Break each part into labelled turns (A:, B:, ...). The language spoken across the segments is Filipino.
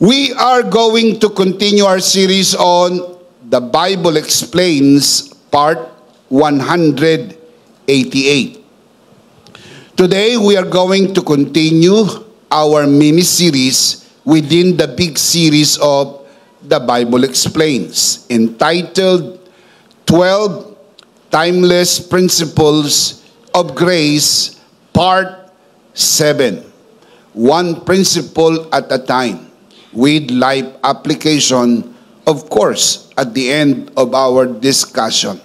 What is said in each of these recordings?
A: We are going to continue our series on The Bible Explains, Part 188. Today, we are going to continue our mini-series within the big series of The Bible Explains, entitled 12 Timeless Principles of Grace, Part 7. One principle at a time, with life application, of course, at the end of our discussion.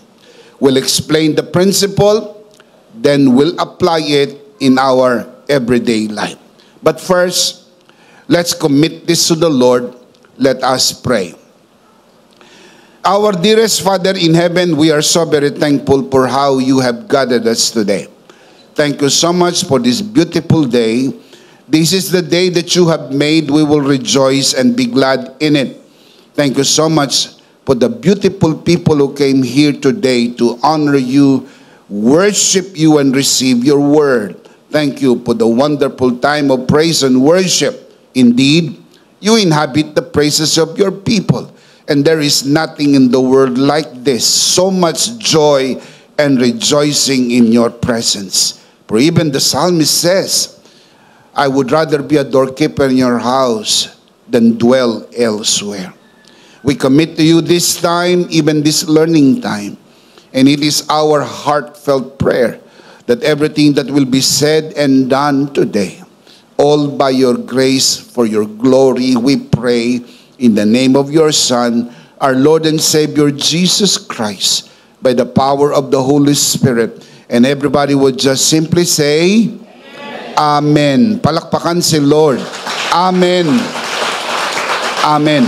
A: We'll explain the principle, then we'll apply it in our everyday life. But first, let's commit this to the Lord. Let us pray. Our dearest Father in heaven, we are so very thankful for how you have gathered us today. Thank you so much for this beautiful day. This is the day that you have made. We will rejoice and be glad in it. Thank you so much for the beautiful people who came here today to honor you, worship you, and receive your word. Thank you for the wonderful time of praise and worship. Indeed, you inhabit the praises of your people. And there is nothing in the world like this. So much joy and rejoicing in your presence. For even the psalmist says, I would rather be a doorkeeper in your house than dwell elsewhere. We commit to you this time, even this learning time. And it is our heartfelt prayer that everything that will be said and done today, all by your grace, for your glory, we pray in the name of your Son, our Lord and Savior, Jesus Christ, by the power of the Holy Spirit. And everybody would just simply say, Amen. Palakpakan si Lord. Amen. Amen.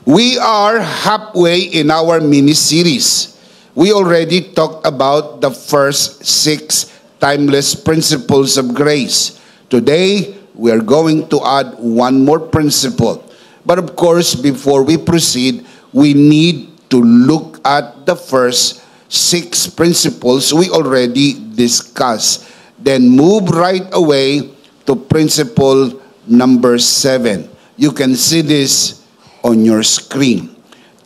A: We are halfway in our mini-series. We already talked about the first 6 timeless principles of grace. Today, we are going to add one more principle. But of course, before we proceed, we need to look at the first 6 principles we already discussed. Then move right away to principle number 7. You can see this on your screen.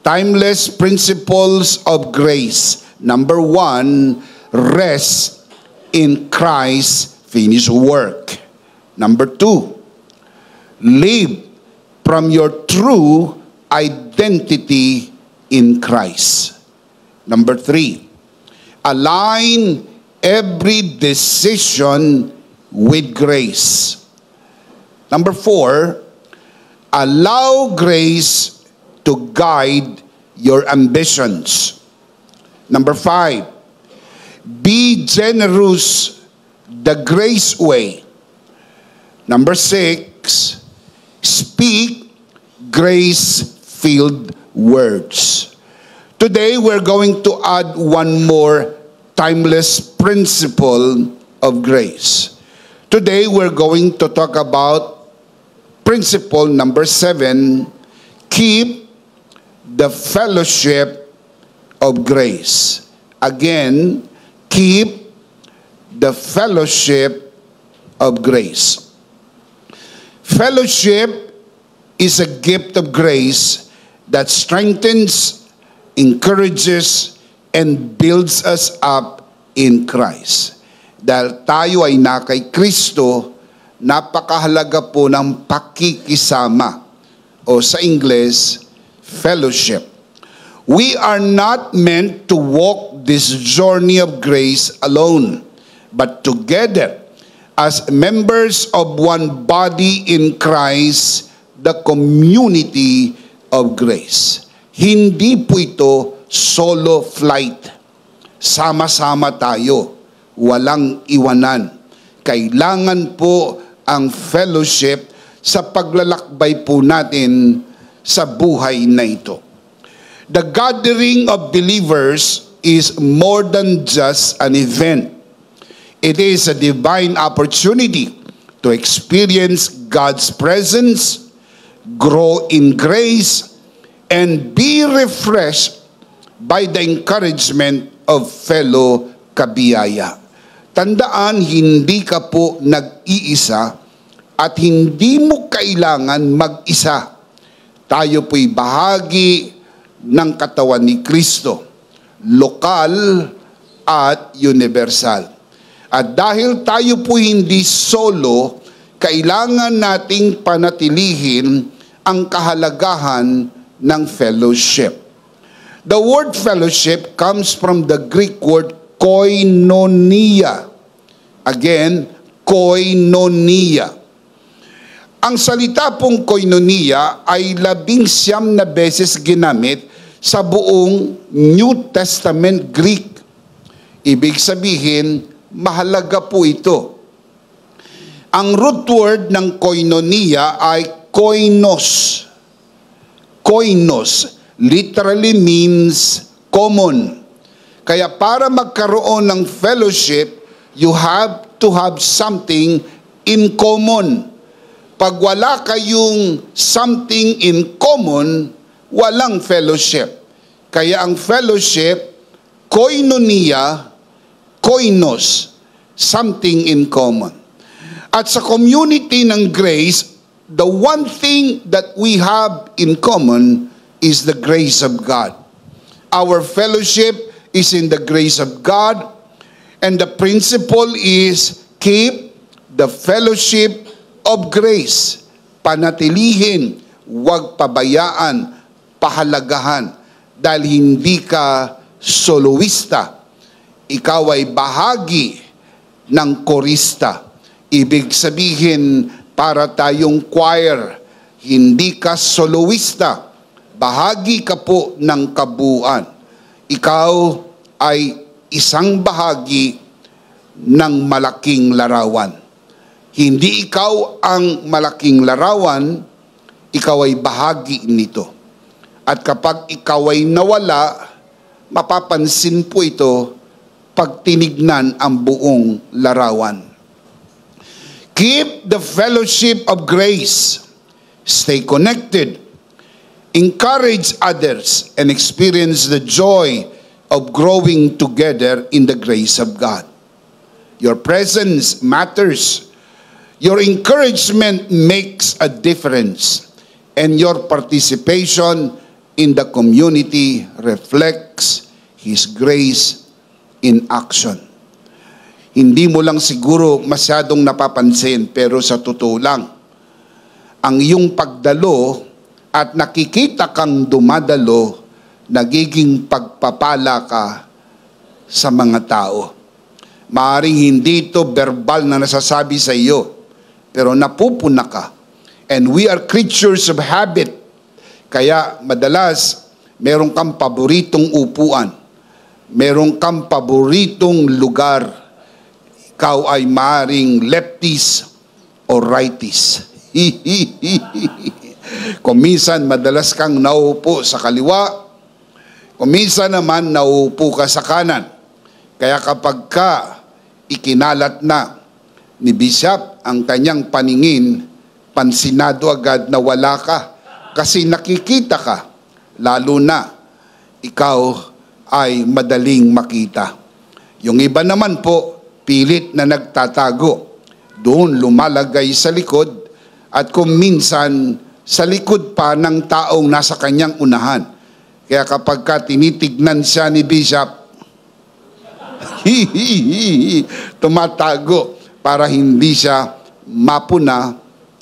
A: Timeless principles of grace. Number 1, rest in Christ's finished work. Number 2, live from your true identity in Christ. Number 3, align every decision with grace. Number 4, allow grace to guide your ambitions. Number 5, be generous the grace way. Number 6, speak grace-filled words. Today, we're going to add one more timeless principle of grace. Today, we're going to talk about principle number 7, keep the fellowship of grace. Again, keep the fellowship of grace. Fellowship is a gift of grace that strengthens, encourages, and builds us up in Christ. Dahil tayo ay na kay Kristo, napakahalaga po ng pakikisama o sa English, fellowship. We are not meant to walk this journey of grace alone, but together as members of one body in Christ, the community of grace. Hindi po ito solo flight. Sama-sama tayo. Walang iwanan. Kailangan po ang fellowship sa paglalakbay po natin sa buhay na ito. The gathering of believers is more than just an event. It is a divine opportunity to experience God's presence, grow in grace, and be refreshed by the encouragement of fellow kabiyaya. Tandaan, hindi ka po nag-iisa at hindi mo kailangan mag-isa. Tayo po'y bahagi ng katawan ni Kristo, lokal at universal. At dahil tayo po hindi solo, kailangan nating panatilihin ang kahalagahan ng fellowship. The word fellowship comes from the Greek word koinonia. Again, koinonia. Ang salita pong koinonia ay 19 na beses ginamit sa buong New Testament Greek. Ibig sabihin, mahalaga po ito. Ang root word ng koinonia ay koinos. Koinos literally means common. Kaya para magkaroon ng fellowship, you have to have something in common. Pag wala kayong something in common, walang fellowship. Kaya ang fellowship, koinonia, koinos, something in common. At sa community ng grace, the one thing that we have in common is the grace of God. Our fellowship is in the grace of God, and the principle is keep the fellowship of grace. Panatilihin, huwag pabayaan, pahalagahan, dahil hindi ka soloista. Ikaw ay bahagi ng korista. Ibig sabihin, para tayong choir, hindi ka soloista. Bahagi ka po ng kabuuan. Ikaw ay isang bahagi ng malaking larawan. Hindi ikaw ang malaking larawan, ikaw ay bahagi nito. At kapag ikaw ay nawala, mapapansin po ito pag tinignan ang buong larawan. Keep the fellowship of grace. Stay connected. Encourage others and experience the joy of growing together in the grace of God. Your presence matters. Your encouragement makes a difference. And your participation in the community reflects His grace in action. Hindi mo lang siguro masyadong napapansin, pero sa totoo lang, ang iyong pagdalo at nakikita kang dumadalo, nagiging pagpapala ka sa mga tao. Maaaring hindi ito verbal na nasasabi sa iyo, pero napupuna ka. And we are creatures of habit. Kaya madalas, meron kang paboritong upuan, meron kang paboritong lugar. Ikaw ay maaaring lefties o righties. Kung minsan madalas kang nauupo sa kaliwa, kung minsan naman nauupo ka sa kanan. Kaya kapag ka ikinalat na ni Bishop ang kanyang paningin, pansinado agad na wala ka. Kasi nakikita ka, lalo na ikaw ay madaling makita. Yung iba naman po, pilit na nagtatago. Doon lumalagay sa likod at kung minsan sa likod pa ng taong nasa kanyang unahan. Kaya kapag ka tinitignan siya ni Bishop, tumatago para hindi siya mapuna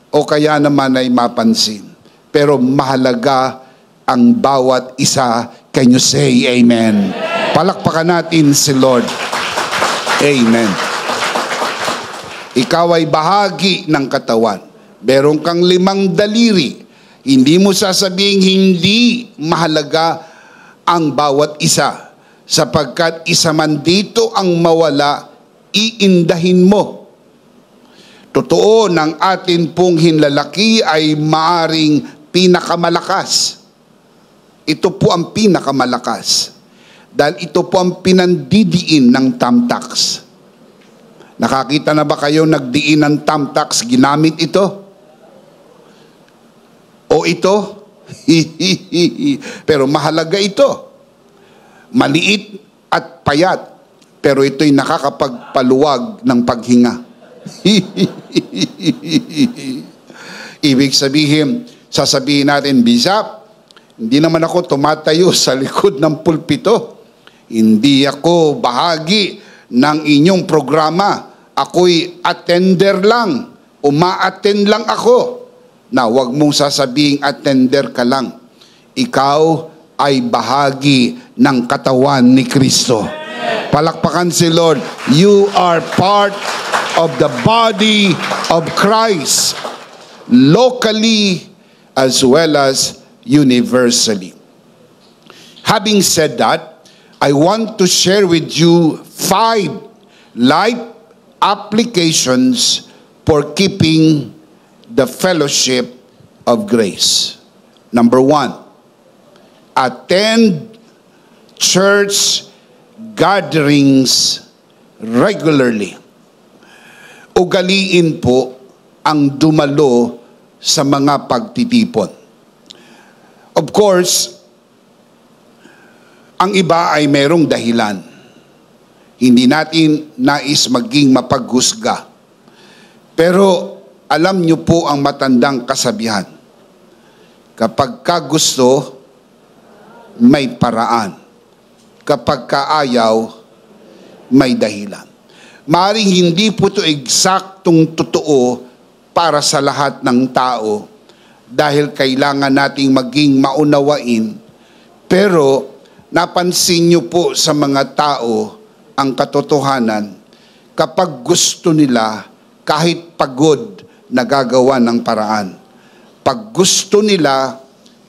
A: o kaya naman ay mapansin. Pero mahalaga ang bawat isa. Can you say amen? Palakpakan natin si Lord. Amen. Ikaw ay bahagi ng katawan. Meron kang 5 daliri. Hindi mo sasabihin hindi mahalaga ang bawat isa. Sapagkat isa man dito ang mawala, iindahin mo. Totoo, ng atin pong hinlalaki ay maaring pinakamalakas. Ito po ang pinakamalakas. Dahil ito po ang pinandidiin ng tamtax. Nakakita na ba kayo nagdiin ng tamtax, ginamit ito? O ito? Pero mahalaga ito. Maliit at payat, pero ito'y nakakapagpaluwag ng paghinga. Ibig sabihin, sasabihin natin, Bishop, hindi naman ako tumatayo sa likod ng pulpito. Hindi ako bahagi ng inyong programa. Ako'y attender lang. Uma-attend lang ako. Na wag mong sasabing attender ka lang. Ikaw ay bahagi ng katawan ni Kristo. Palakpakan si Lord. You are part of the body of Christ, locally as well as universally. Having said that, I want to share with you 5 life applications for keeping the fellowship of grace. Number 1, attend church gatherings regularly. Ugaliin po ang dumalo sa mga pagtitipon. Of course, ang iba ay merong dahilan. Hindi natin nais maging mapaghusga. Pero alam niyo po ang matandang kasabihan. Kapag ka gusto, may paraan. Kapag kaayaw, may dahilan. Maaaring hindi po ito eksaktong totoo para sa lahat ng tao dahil kailangan nating maging maunawain. Pero napansin niyo po sa mga tao ang katotohanan, kapag gusto nila, kahit pagod, nagagawa ng paraan. Pag gusto nila,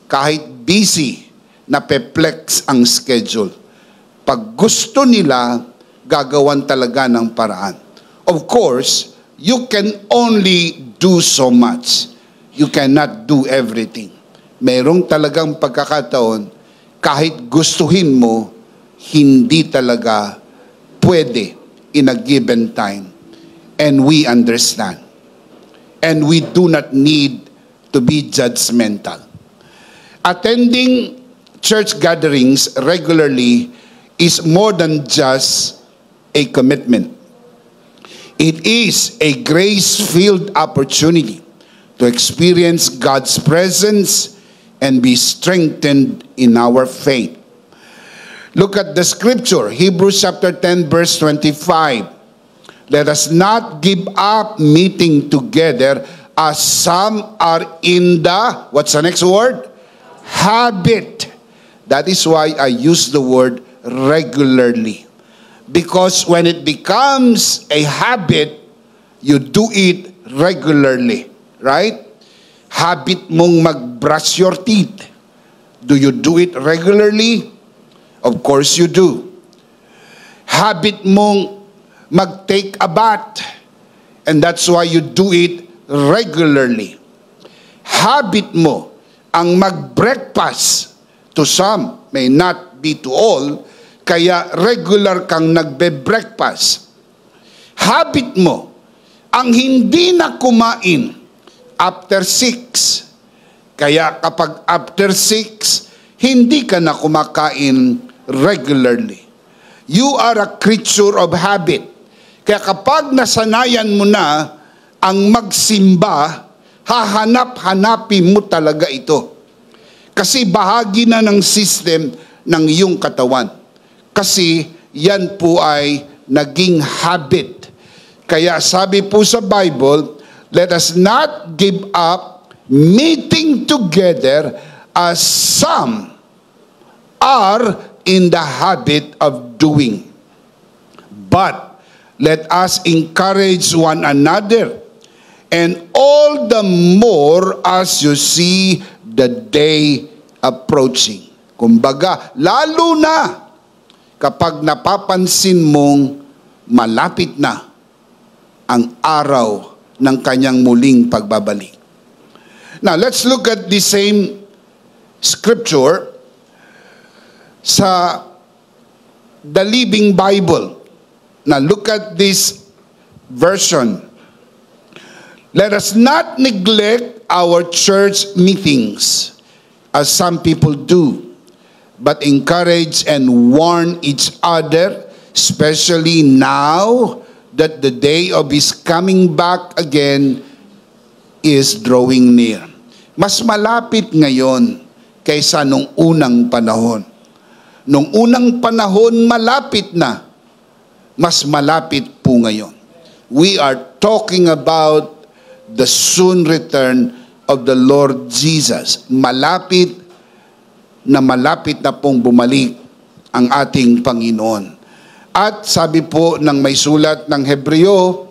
A: kahit busy, napeplex ang schedule. Pag gusto nila, gagawan talaga ng paraan. Of course, you can only do so much. You cannot do everything. Merong talagang pagkakataon, kahit gustuhin mo, hindi talaga pwede in a given time. And we understand. And we do not need to be judgmental. Attending church gatherings regularly is more than just a commitment. It is a grace-filled opportunity to experience God's presence and be strengthened in our faith. Look at the scripture, Hebrews chapter 10, verse 25. Let us not give up meeting together as some are in the, what's the next word? Habit. That is why I use the word regularly. Because when it becomes a habit, you do it regularly. Right? Habit mong mag-brush your teeth. Do you do it regularly? Of course you do. Habit mong mag-take a bath. And that's why you do it regularly. Habit mo ang mag-breakfast. To some, may not be to all, kaya regular kang nagbe-breakfast. Habit mo ang hindi na kumain after 6. Kaya kapag after 6, hindi ka na kumakain regularly. You are a creature of habit. Kaya kapag nasanayan mo na ang magsimba, hahanap-hanapin mo talaga ito. Kasi bahagi na ng system ng iyong katawan. Kasi yan po ay naging habit. Kaya sabi po sa Bible, let us not give up meeting together as some are in the habit of doing. But let us encourage one another, and all the more as you see the day approaching. Kumbaga, lalo na kapag napapansin mong malapit na ang araw ng kanyang muling pagbabalik. Now, let's look at the same scripture sa the Living Bible. Now, look at this version. Let us not neglect our church meetings, as some people do, but encourage and warn each other, especially now that the day of His coming back again is drawing near. Mas malapit ngayon kaysa nung unang panahon. Nung unang panahon, malapit na. Mas malapit po ngayon. We are talking about the soon return of the Lord Jesus. Malapit na pong bumalik ang ating Panginoon. At sabi po ng may sulat ng Hebreo,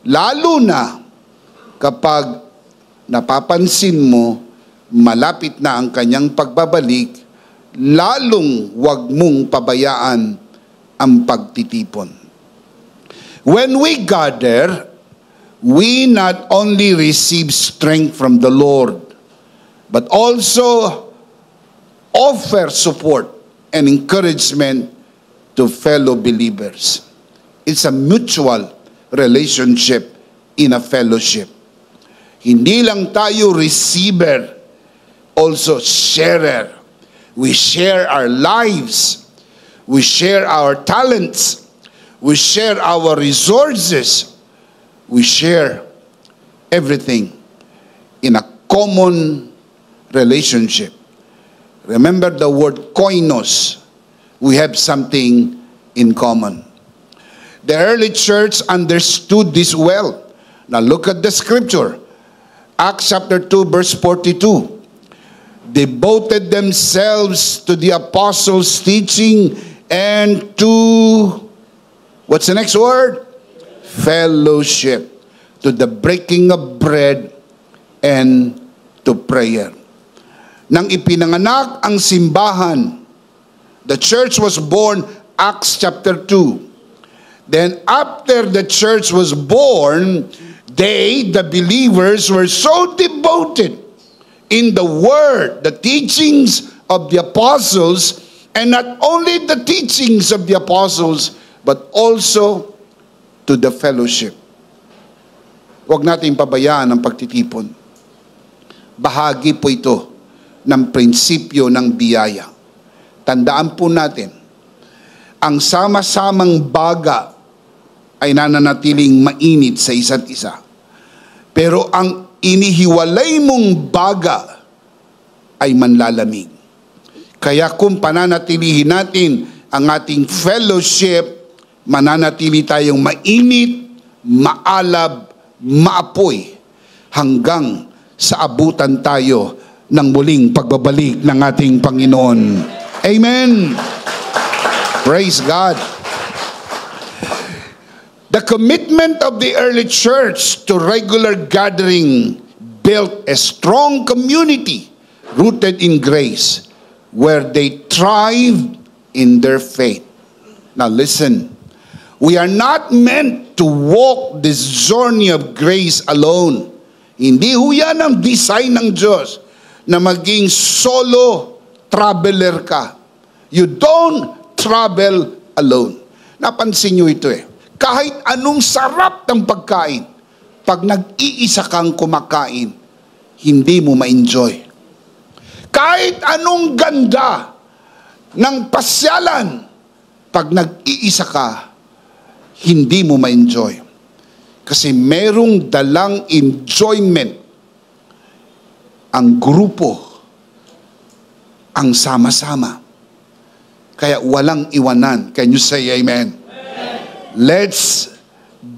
A: lalo na kapag napapansin mo, malapit na ang kanyang pagbabalik, lalong wag mong pabayaan ang pagtitipon. When we gather, we not only receive strength from the Lord, but also offer support and encouragement to fellow believers. It's a mutual relationship in a fellowship. Hindi lang tayo receiver, also sharer. We share our lives. We share our talents. We share our resources. We share everything in a common relationship. Remember the word koinos. We have something in common. The early church understood this well. Now look at the scripture. Acts chapter 2 verse 42. Devoted themselves to the apostles' teaching and to, what's the next word? Fellowship. To the breaking of bread and to prayer. Nang ipinanganak ang simbahan, the church was born, Acts chapter 2. Then after the church was born, they, the believers, were so devoted in the word, the teachings of the apostles, and not only the teachings of the apostles, but also to the fellowship. Huwag natin pabayaan ang pagtitipon. Bahagi po ito ng prinsipyo ng biyaya. Tandaan po natin, ang sama-samang baga ay nananatiling mainit sa isa't isa. Pero ang inihiwalay mong baga ay manlalamig. Kaya kung pananatilihin natin ang ating fellowship, mananatili tayong mainit, maalab, maapoy, hanggang sa abutan tayo ng muling pagbabalik ng ating Panginoon. Amen. Praise God. The commitment of the early church to regular gathering built a strong community rooted in grace, where they thrived in their faith. Now listen, we are not meant to walk this journey of grace alone. Hindi ho yan ang design ng Diyos na maging solo traveler ka. You don't travel alone. Napansin nyo ito eh. Kahit anong sarap ng pagkain, pag nag-iisa kang kumakain, hindi mo ma-enjoy. Kahit anong ganda ng pasyalan, pag nag-iisa ka, hindi mo ma-enjoy. Kasi merong dalang enjoyment ang grupo, ang sama-sama. Kaya walang iwanan. Can you say amen? Let's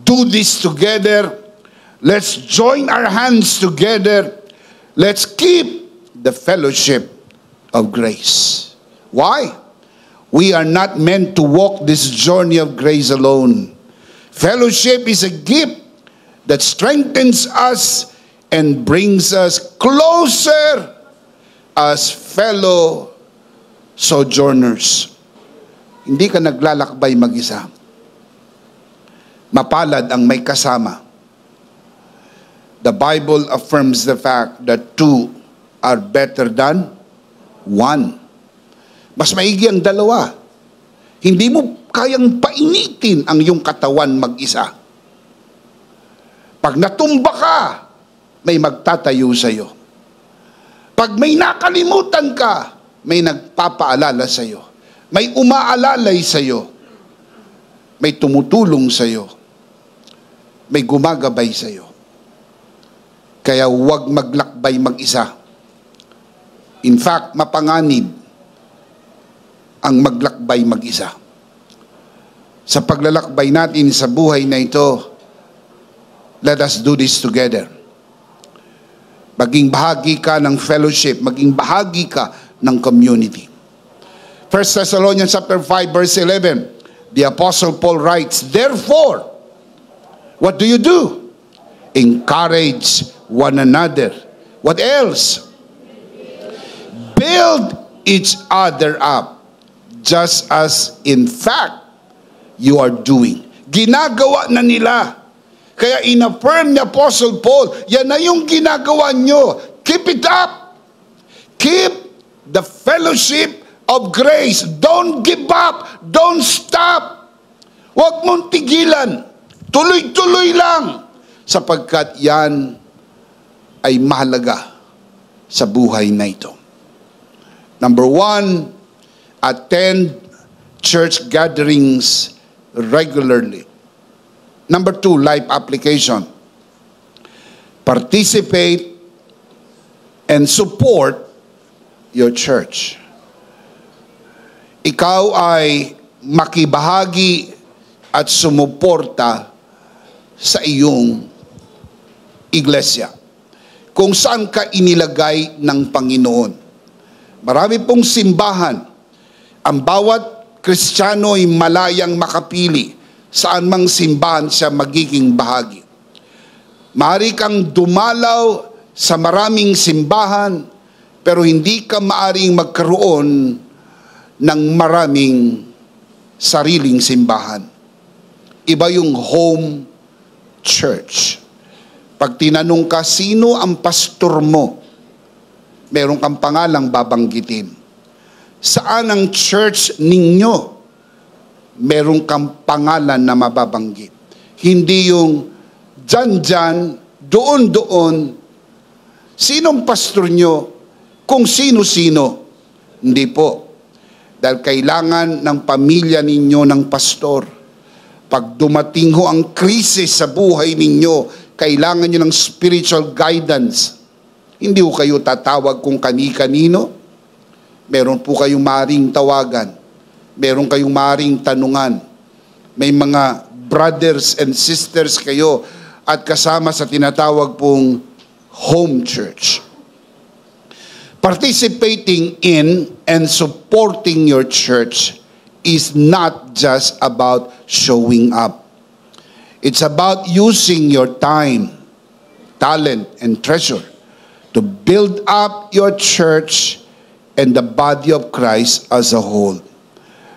A: do this together. Let's join our hands together. Let's keep the fellowship of grace. Why? We are not meant to walk this journey of grace alone. Fellowship is a gift that strengthens us and brings us closer as fellow sojourners. Hindi ka naglalakbay mag-isa. Mapalad ang may kasama. The Bible affirms the fact that two are better than one. Mas maigi ang dalawa. Hindi mo kayang painitin ang iyong katawan mag-isa. Pag natumba ka, may magtatayo sa iyo. Pag may nakalimutan ka, may nagpapaalala sa iyo. May umaalalay sa iyo. May tumutulong sa iyo. May gumagabay sa iyo. Kaya huwag maglakbay mag-isa. In fact, mapanganib ang maglakbay mag-isa. Sa paglalakbay natin sa buhay na ito, let us do this together. Maging bahagi ka ng fellowship, maging bahagi ka ng community. 1 Thessalonians chapter 5 verse 11, the Apostle Paul writes, therefore, what do you do? Encourage one another. What else? Build each other up, just as in fact you are doing. Ginagawa na nila. Kaya in-affirm ni Apostle Paul, yan na yung ginagawa nyo. Keep it up. Keep the fellowship of grace. Don't give up. Don't stop. Huwag mong tigilan. Tuloy-tuloy lang. Sapagkat yan ay mahalaga sa buhay na ito. Number 1, attend church gatherings regularly. Number 2, life application. Participate and support your church. Ikaw ay makibahagi at sumuporta sa iyong iglesia, kung saan ka inilagay ng Panginoon. Marami pong simbahan. Ang bawat Kristiyano ay malayang makapili saan mang simbahan siya magiging bahagi. Maaari kang dumalaw sa maraming simbahan, pero hindi ka maaring magkaroon ng maraming sariling simbahan. Iba yung home church. Pag tinanong ka, sino ang pastor mo? Meron kang pangalang babanggitin. Saan ang church ninyo? Meron kang pangalan na mababanggit. Hindi yung dyan, doon. Sinong pastor nyo? Kung sino-sino. Hindi po. Dahil kailangan ng pamilya ninyo ng pastor. Pag dumating ho ang krisis sa buhay ninyo, kailangan nyo ng spiritual guidance. Hindi po kayo tatawag kung kani-kanino. Meron po kayong maring tawagan. Meron kayong maring tanungan. May mga brothers and sisters kayo at kasama sa tinatawag pong home church. Participating in and supporting your church is not just about showing up. It's about using your time, talent, and treasure to build up your church and the body of Christ as a whole,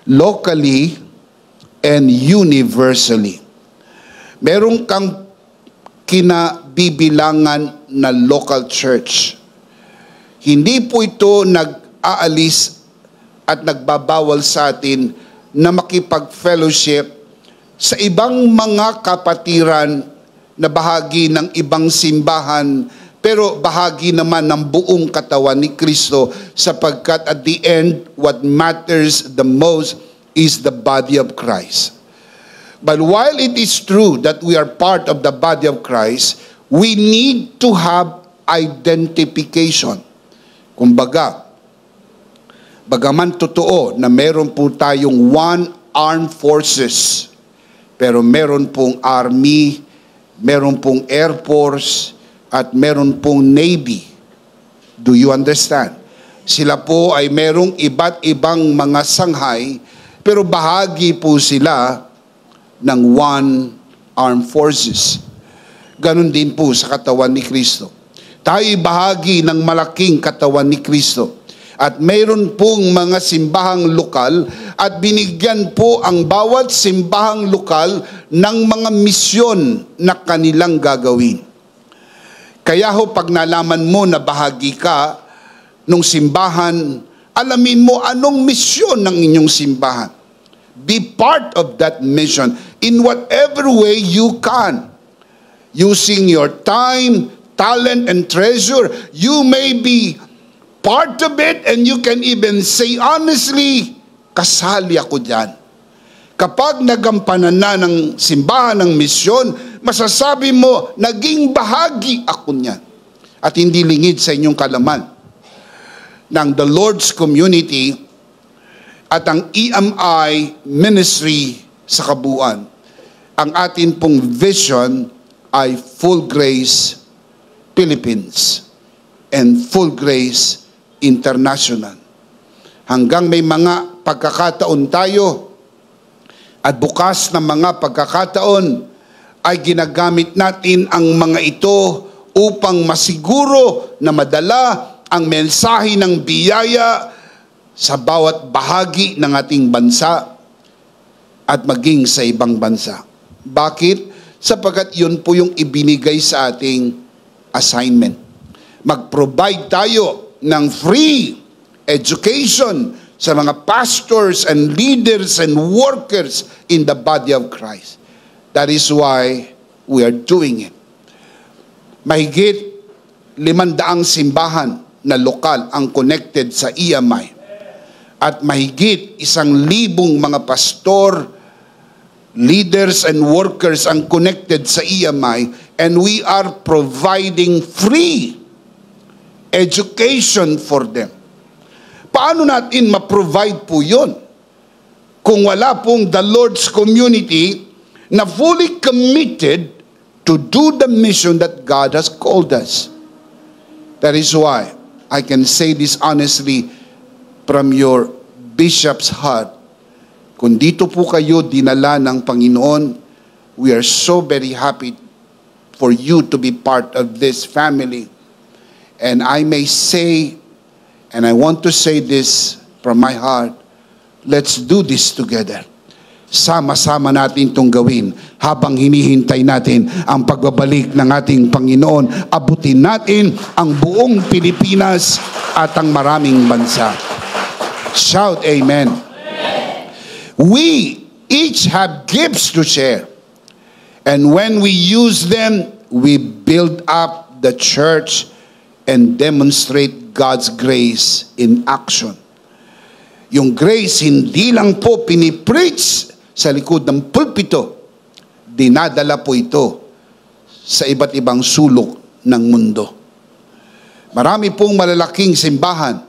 A: locally and universally. Meron kang kinabibilangan na local church. Hindi po ito nag-aalis at nagbabawal sa atin na makipag-fellowship sa ibang mga kapatiran na bahagi ng ibang simbahan, pero bahagi naman ng buong katawan ni Kristo, sapagkat at the end, what matters the most is the body of Christ. But while it is true that we are part of the body of Christ, we need to have identification. Kumbaga, bagaman totoo na meron po tayong one armed forces, pero meron pong army, meron pong air force, at meron pong Navy. Do you understand? Sila po ay merong iba't ibang mga sanghay, pero bahagi po sila ng one armed forces. Ganon din po sa katawan ni Kristo. Tayo'y bahagi ng malaking katawan ni Kristo. At mayroon pong mga simbahang lokal at binigyan po ang bawat simbahang lokal ng mga misyon na kanilang gagawin. Kaya ho, pag nalaman mo na bahagi ka nung simbahan, alamin mo anong misyon ng inyong simbahan. Be part of that mission in whatever way you can. Using your time, talent, and treasure, you may be part of it, and you can even say honestly, kasali ako dyan. Kapag nagampanan na ng simbahan ng misyon, masasabi mo, naging bahagi ako niyan. at hindi lingid sa inyong kalaman ng The Lord's Community at ang EMI Ministry sa kabuuan. Ang atin pong vision ay Full Grace Philippines and Full Grace International. Hanggang may mga pagkakataon tayo at bukas na mga pagkakataon ay ginagamit natin ang mga ito upang masiguro na madala ang mensahe ng biyaya sa bawat bahagi ng ating bansa at maging sa ibang bansa. Bakit? Sapagkat yun po yung ibinigay sa ating assignment. Mag-provide tayo ng free education sa mga pastors and leaders and workers in the body of Christ. That is why we are doing it. Mahigit 500 simbahan na lokal ang connected sa EMI. At mahigit 1,000 mga pastor, leaders and workers ang connected sa EMI, and we are providing free education for them. Paano natin ma-provide po yun? Kung wala pong the Lord's Community na fully committed to do the mission that God has called us. That is why I can say this honestly from your bishop's heart. Kung dito po kayo dinala ng Panginoon, we are so very happy for you to be part of this family. And I may say, and I want to say this from my heart, let's do this together. Sama-sama natin itong gawin habang hinihintay natin ang pagbabalik ng ating Panginoon. Abutin natin ang buong Pilipinas at ang maraming bansa. Shout amen. We each have gifts to share. And when we use them, we build up the church and demonstrate God's grace in action. Yung grace, hindi lang po pinipreach sa likod ng pulpito, dinadala po ito sa iba't ibang sulok ng mundo. Marami pong malalaking simbahan,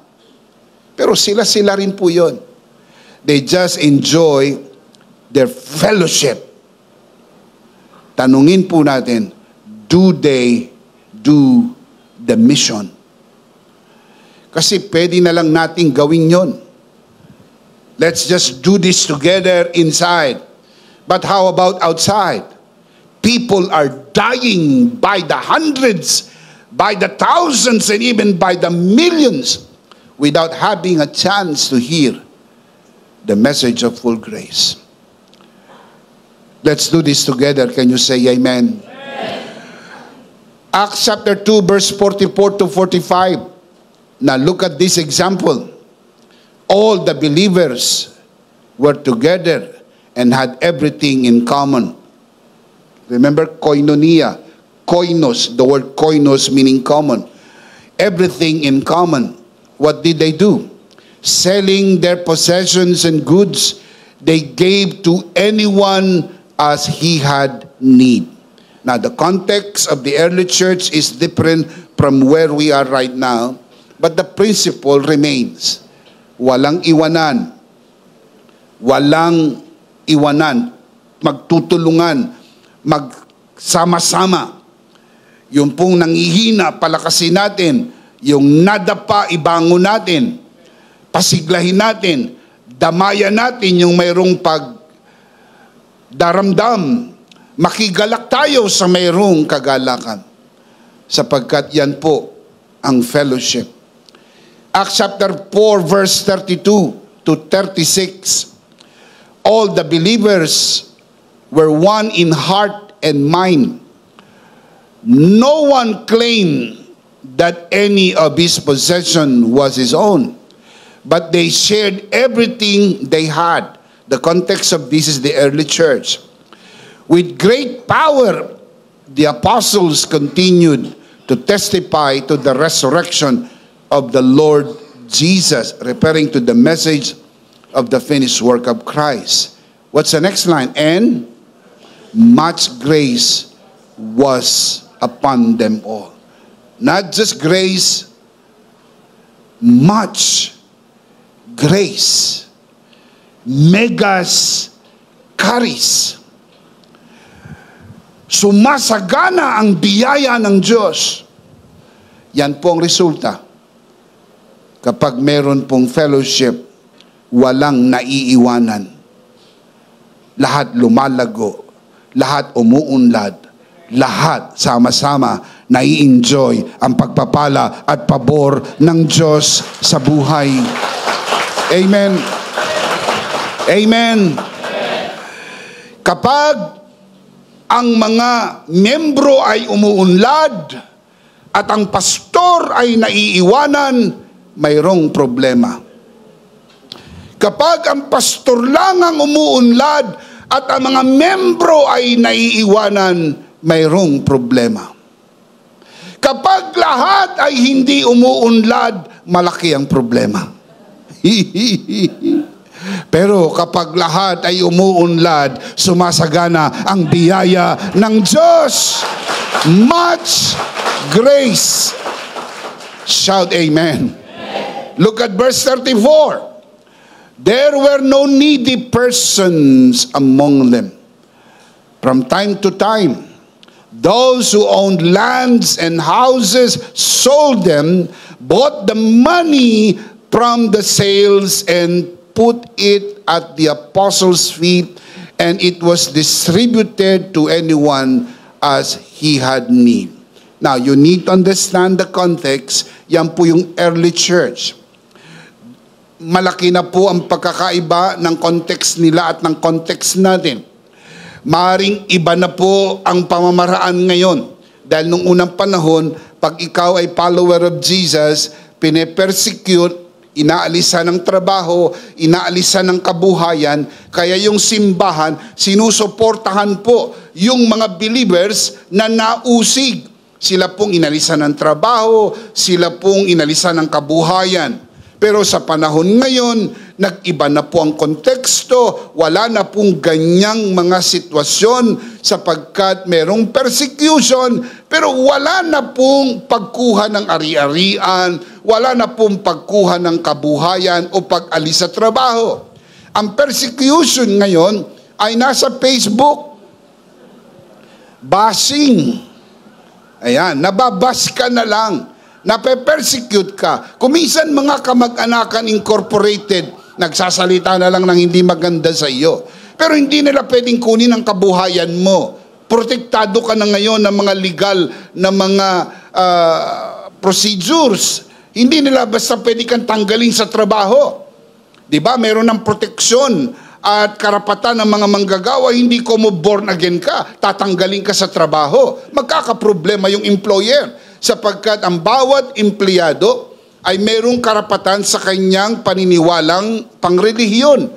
A: pero sila-sila rin po yun. They just enjoy their fellowship. Tanungin po natin, do they do the mission? Kasi pwede na lang nating gawin yon. Let's just do this together inside. But how about outside? People are dying by the hundreds, by the thousands, and even by the millions without having a chance to hear the message of full grace. Let's do this together. Can you say amen? Amen. Acts chapter 2 verse 44 to 45. Now look at this example. All the believers were together and had everything in common. Remember koinonia, koinos, the word koinos meaning common. Everything in common. What did they do? Selling their possessions and goods, they gave to anyone as he had need. Now the context of the early church is different from where we are right now, but the principle remains. Walang iwanan. Walang iwanan. Magtutulungan. Magsama-sama. Yung pong nangihina, palakasin natin. Yung nadapa, ibangon natin. Pasiglahin natin. Damayan natin yung mayroong pagdaramdam. Makigalak tayo sa mayroong kagalakan. Sapagkat yan po ang fellowship. Acts chapter 4 verse 32 to 36. All the believers were one in heart and mind. No one claimed that any of his possession was his own, but they shared everything they had. The context of this is the early church. With great power, the apostles continued to testify to the resurrection of the Lord Jesus, referring to the message of the finished work of Christ. What's the next line? And much grace was upon them all. Not just grace, much grace. Megas charis. Sumasagana ang biyaya ng Diyos. Yan po ang resulta. Kapag meron pong fellowship, walang naiiwanan. Lahat lumalago, lahat umuunlad, lahat sama-sama nai-enjoy ang pagpapala at pabor ng Diyos sa buhay. Amen. Amen. Kapag ang mga membro ay umuunlad at ang pastor ay naiiwanan, mayroong problema. Kapag ang pastor lang ang umuunlad at ang mga membro ay naiiwanan, mayroong problema. Kapag lahat ay hindi umuunlad, malaki ang problema. Pero kapag lahat ay umuunlad, sumasagana ang biyaya ng Diyos. Much grace. Shout amen. Look at verse 34. There were no needy persons among them. From time to time, those who owned lands and houses sold them, bought the money from the sales, and put it at the apostles' feet, and it was distributed to anyone as he had need. Now, you need to understand the context. Yan po yung early church. Malaki na po ang pagkakaiba ng context nila at ng context natin. Maaring iba na po ang pamamaraan ngayon. Dahil nung unang panahon, pag ikaw ay follower of Jesus, pine-persecute, inaalisan ng trabaho, inaalisan ng kabuhayan, kaya yung simbahan, sinusuportahan po yung mga believers na nausig. Sila pong inalisan ng trabaho, sila pong inalisan ng kabuhayan. Pero sa panahon ngayon, nag-iba na po ang konteksto, wala na pong ganyang mga sitwasyon sapagkat merong persecution, pero wala na pong pagkuha ng ari-arian, wala na pong pagkuha ng kabuhayan o pag-alis sa trabaho. Ang persecution ngayon ay nasa Facebook. Bashing. Ayan, nababas ka na lang. Nape-persecute ka. Kuminsan mga kamag-anakan incorporated, nagsasalita na lang ng hindi maganda sa iyo. Pero hindi nila pwedeng kunin ang kabuhayan mo. Protektado ka na ngayon ng mga legal na mga procedures. Hindi nila basta pwede kang tanggalin sa trabaho. Diba? Meron ng proteksyon at karapatan ng mga manggagawa. Hindi ko mo born again ka, tatanggalin ka sa trabaho. Magkakaproblema yung employer. Sapagkat ang bawat empleyado ay mayroong karapatan sa kanyang paniniwalang pangrelihiyon.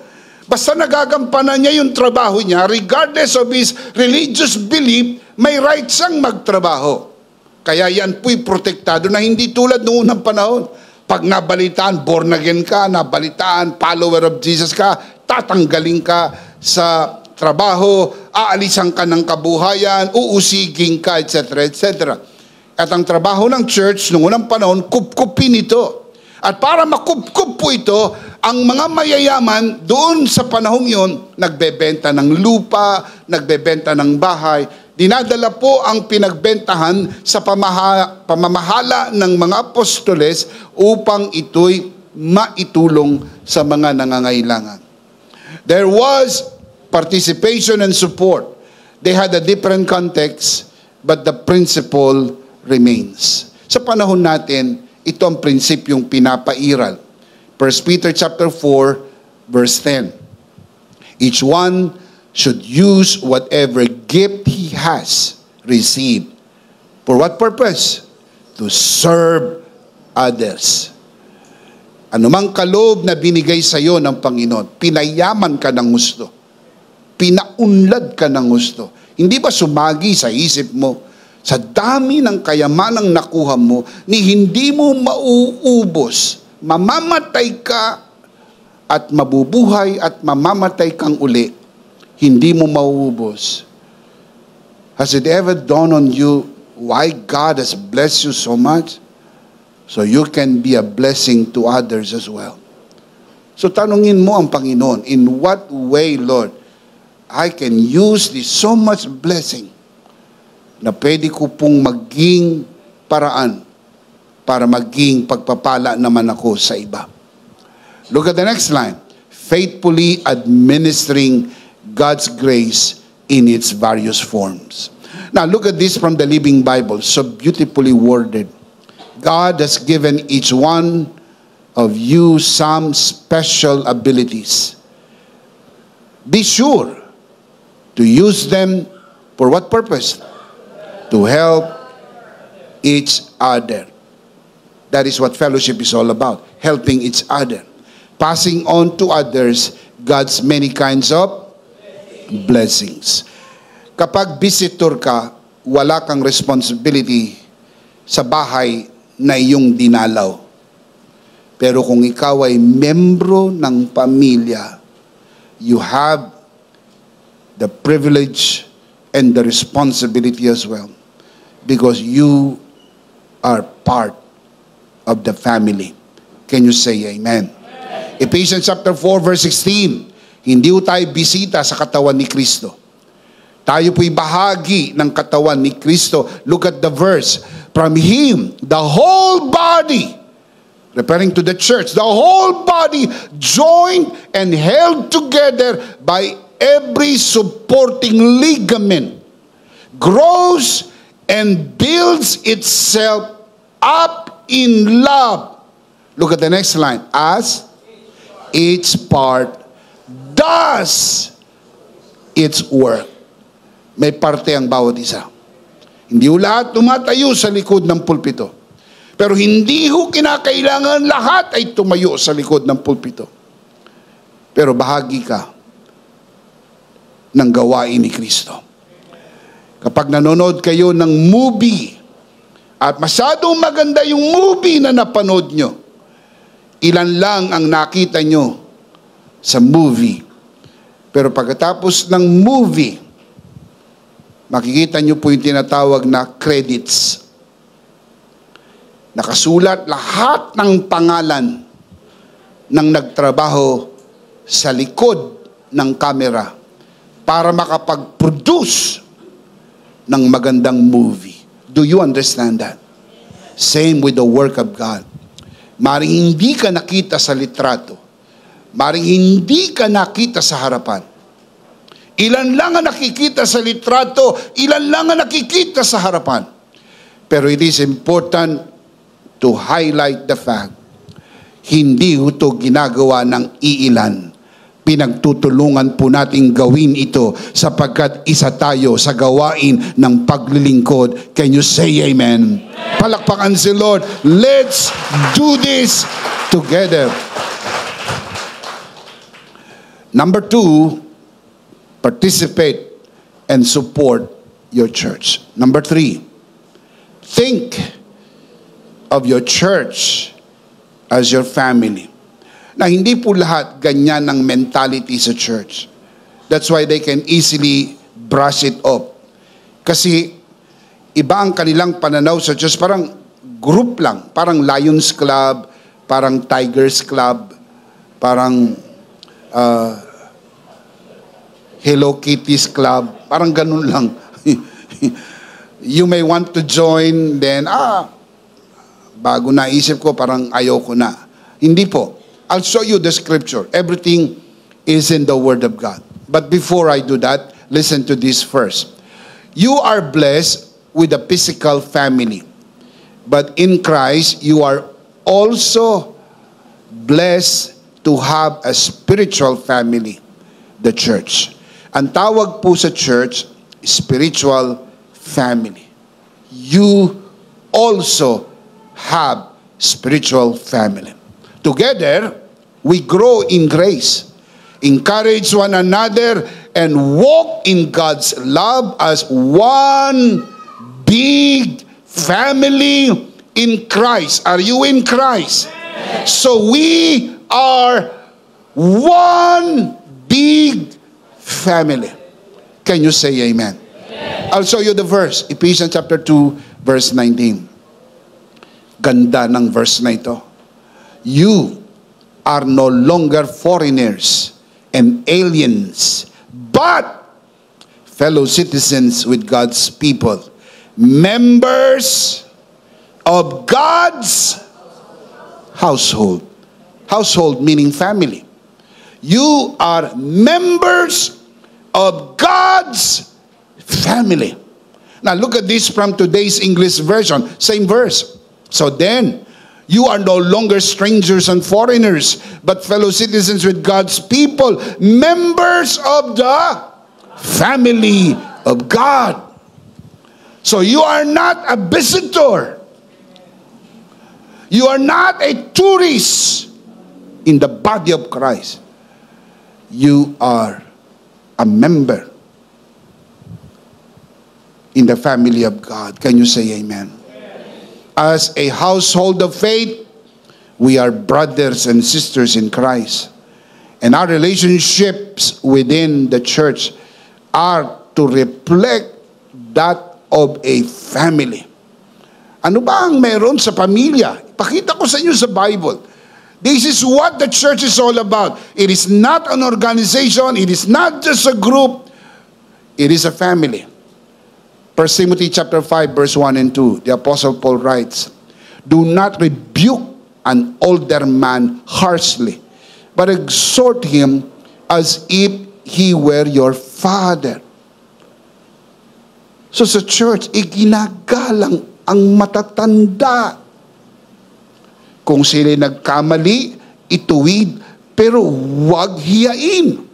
A: Basta nagagampanan niya yung trabaho niya, regardless of his religious belief, may right siyang magtrabaho. Kaya yan po'y protektado na hindi tulad noong unang panahon. Pag nabalitaan, born again ka, nabalitaan, follower of Jesus ka, tatanggalin ka sa trabaho, aalisan ka ng kabuhayan, uusigin ka, etc., etc. At ang trabaho ng church noong unang panahon, kupkupin ito. At para makupkup po ito, ang mga mayayaman doon sa panahong yon, nagbebenta ng lupa, nagbebenta ng bahay, dinadala po ang pinagbentahan sa pamamahala ng mga apostoles upang ito'y maitulong sa mga nangangailangan. There was participation and support. They had a different context, but the principle remains. Sa panahon natin, ito ang prinsipyong pinapairal. 1 Peter chapter 4, verse 10. Each one should use whatever gift he has received. For what purpose? To serve others. Anumang kaloob na binigay sa iyo ng Panginoon, pinayaman ka ng gusto. Pinaunlad ka ng gusto. Hindi ba sumagi sa isip mo, sa dami ng kayamanang nakuha mo, ni hindi mo mauubos, mamamatay ka at mabubuhay at mamamatay kang uli, hindi mo mauubos. Has it ever dawned on you why God has blessed you so much? So you can be a blessing to others as well. So tanungin mo ang Panginoon, in what way, Lord, I can use this so much blessing na pwede ko pong maging paraan para maging pagpapala naman ako sa iba. Look at the next line. Faithfully administering God's grace in its various forms. Now look at this from the Living Bible, so beautifully worded. God has given each one of you some special abilities. Be sure to use them for what purpose? To help each other. That is what fellowship is all about, helping each other. Passing on to others God's many kinds of blessings. Kapag visitor ka, wala kang responsibility sa bahay na iyong dinalaw. Pero kung ikaw ay membro ng pamilya, you have the privilege and the responsibility as well. Because you are part of the family. Can you say amen? Ephesians chapter 4 verse 16. Hindi po tayo bisita sa katawan ni Kristo. Tayo po'y bahagi ng katawan ni Kristo. Look at the verse. From Him, the whole body, referring to the church, the whole body joined and held together by every supporting ligament, grows and builds itself up in love. Look at the next line. As each part does its work. May parte ang bawat isa. Hindi ho lahat tumatayo sa likod ng pulpito. Pero hindi ho kinakailangan lahat ay tumayo sa likod ng pulpito. Pero bahagi ka ng gawain ni Kristo. Kapag nanonood kayo ng movie at masyadong maganda yung movie na napanood nyo, ilan lang ang nakita nyo sa movie. Pero pagkatapos ng movie, makikita nyo po yung tinatawag na credits. Nakasulat lahat ng pangalan ng nagtrabaho sa likod ng kamera para makapag-produce ng magandang movie. Do you understand that? Same with the work of God. Maring hindi ka nakita sa litrato. Maring hindi ka nakita sa harapan. Ilan lang ang nakikita sa litrato, ilan lang ang nakikita sa harapan. Pero it is important to highlight the fact, hindi ito ginagawa ng iilan. Pinagtutulungan po nating gawin ito sapagkat isa tayo sa gawain ng paglilingkod. Can you say amen? Palakpakan si Lord. Let's do this together. Number 2, participate and support your church. Number 3, think of your church as your family. Na hindi po lahat ganyan ng mentality sa church. That's why they can easily brush it off. Kasi iba ang kanilang pananaw sa church, parang group lang, parang Lions Club, parang Tigers Club, parang Hello Kitties Club, parang ganun lang. You may want to join, then bago naisip ko, parang ayoko na. Hindi po. I'll show you the scripture. Everything is in the Word of God. But before I do that, listen to this first. You are blessed with a physical family. But in Christ, you are also blessed to have a spiritual family, the church. Ang tawag po sa church, spiritual family. You also have spiritual family. Together, we grow in grace, encourage one another, and walk in God's love as one big family in Christ. Are you in Christ? So we are one big family. Can you say amen? I'll show you the verse. Ephesians chapter 2, verse 19. Ganda ng verse na ito. You are no longer foreigners and aliens, but fellow citizens with God's people, members of God's household. Household meaning family. You are members of God's family. Now look at this from today's English version. Same verse. So then, you are no longer strangers and foreigners, but fellow citizens with God's people, members of the family of God. So you are not a visitor. You are not a tourist in the body of Christ. You are a member in the family of God. Can you say amen? As a household of faith, we are brothers and sisters in Christ. And our relationships within the church are to reflect that of a family. Ano ba ang meron sa pamilya? Pakita ko sa inyo sa Bible. This is what the church is all about. It is not an organization. It is not just a group. It is a family. 1 Timothy chapter 5 verse 1 and 2. The Apostle Paul writes, do not rebuke an older man harshly, but exhort him as if he were your father. So sa church, iginagalang ang matatanda. Kung sila nagkamali, ituwid, pero huwag hiyain.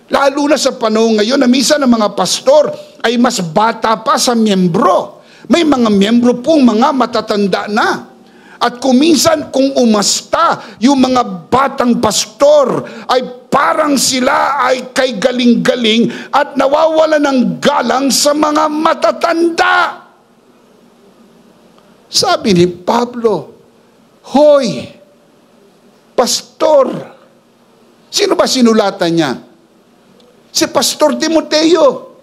A: Lalo na sa panahon ngayon na minsan ang mga pastor ay mas bata pa sa miyembro. May mga miyembro pong mga matatanda na. At kung minsan kung umasta yung mga batang pastor ay parang sila ay kay galing-galing at nawawala ng galang sa mga matatanda. Sabi ni Pablo, hoy, pastor. Sino ba sinulatan niya? Si Pastor Timoteo.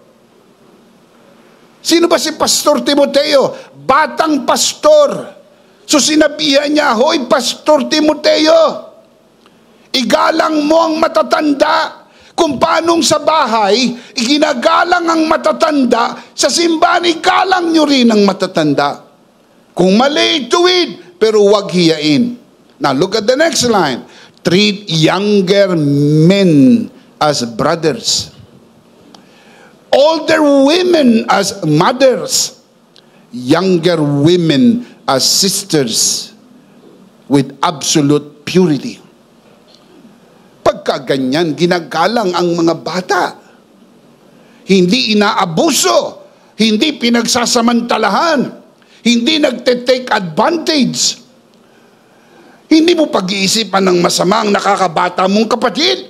A: Sino ba si Pastor Timoteo? Batang pastor. So sinabihan niya, hoy, Pastor Timoteo, igalang mo ang matatanda. Kung paanong sa bahay, iginagalang ang matatanda, sa simbahan, igalang nyo rin ang matatanda. Kung mali, ituwid, pero huwag hiyain. Now, look at the next line. Treat younger men as brothers. Older women as mothers. Younger women as sisters with absolute purity. Pagkaganyan, ginagalang ang mga bata. Hindi inaabuso. Hindi pinagsasamantalahan. Hindi nagte-take advantage. Hindi mo pag-iisipan ng masama ang nakakabata mong kapatid.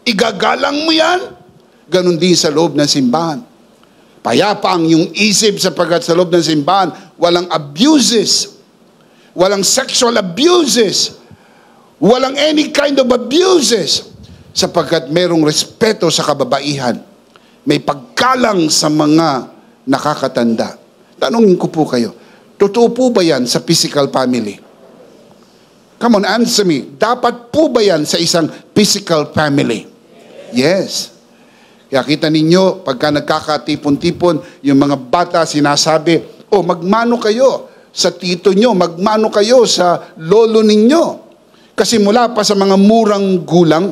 A: Igagalang mo yan. Ganon din sa loob ng simbahan. Payapa ang iyong isip sapagkat sa loob ng simbahan, walang abuses, walang sexual abuses, walang any kind of abuses, sapagkat merong respeto sa kababaihan. May paggalang sa mga nakakatanda. Tanungin ko po kayo, totoo po ba yan sa physical family? Come on, answer me. Dapat po ba yan sa isang physical family? Yes. Kaya kita ninyo, pagka nagkakatipon-tipon, yung mga bata sinasabi, oh, magmano kayo sa tito nyo, magmano kayo sa lolo ninyo. Kasi mula pa sa mga murang gulang,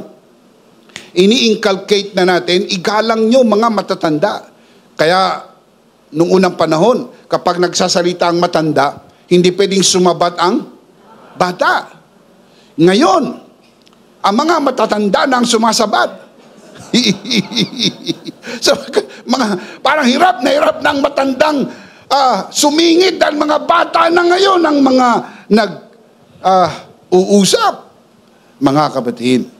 A: ini-inculcate na natin, igalang nyo mga matatanda. Kaya, nung unang panahon, kapag nagsasalita ang matanda, hindi pwedeng sumabat ang bata. Ngayon, ang mga matatanda na ang sumasabat. So, parang hirap ng matandang sumingit dahil mga bata na ngayon ang mga uusap. Mga kapatid,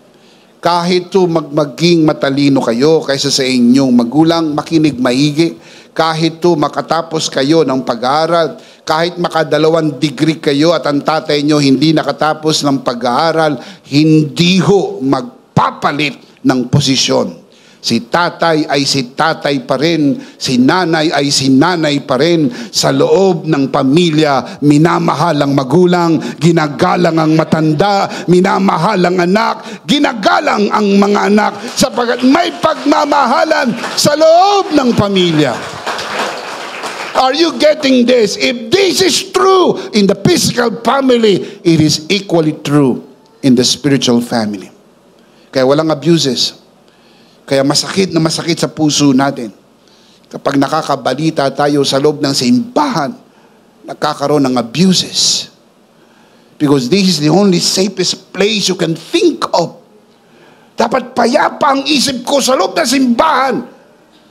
A: kahit to maging matalino kayo kaysa sa inyong magulang, makinig maigi, kahit to makatapos kayo ng pag-aaral, kahit makadalawang degree kayo at ang tatay nyo hindi nakatapos ng pag-aaral, hindi ho magpapalit ng posisyon. Si tatay ay si tatay pa rin, si nanay ay si nanay pa rin. Sa loob ng pamilya, minamahal ang magulang, ginagalang ang matanda, minamahal ang anak, ginagalang ang mga anak, sapagkat may pagmamahalan sa loob ng pamilya. Are you getting this? If this is true in the physical family, it is equally true in the spiritual family. Kaya walang abuses. Kaya masakit na masakit sa puso natin kapag nakakabalita tayo sa loob ng simbahan, nagkakaroon ng abuses. Because this is the only safest place you can think of. Dapat payapa ang isip ko sa loob ng simbahan.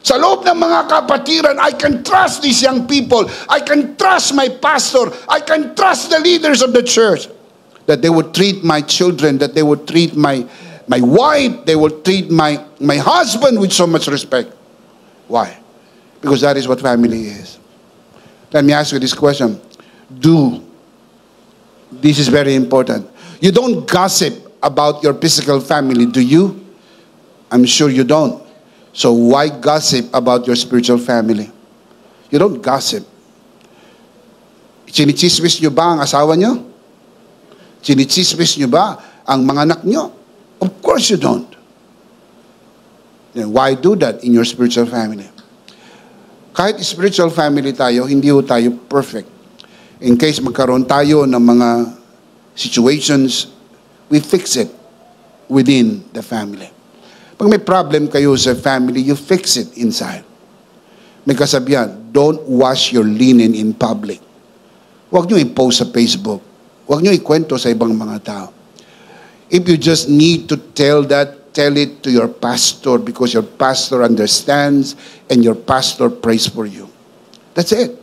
A: Sa loob ng mga kapatiran, I can trust these young people. I can trust my pastor. I can trust the leaders of the church. That they would treat my children, that they would treat my wife, they will treat my husband with so much respect. Why? Because that is what family is. Let me ask you this question. This is very important. You don't gossip about your physical family, do you? I'm sure you don't. So why gossip about your spiritual family? You don't gossip. Chinichismis nyo ba ang asawa nyo? Chinichismis nyo ba ang mga anak nyo? Of course you don't. Then why do that in your spiritual family? Kahit spiritual family tayo, hindi ho tayo perfect. In case magkaroon tayo ng mga situations, we fix it within the family. Pag may problem kayo sa family, you fix it inside. May kasabihan, don't wash your linen in public. Huwag nyo i-post sa Facebook. Huwag nyo ikwento sa ibang mga tao. If you just need to tell that, tell it to your pastor because your pastor understands and your pastor prays for you. That's it.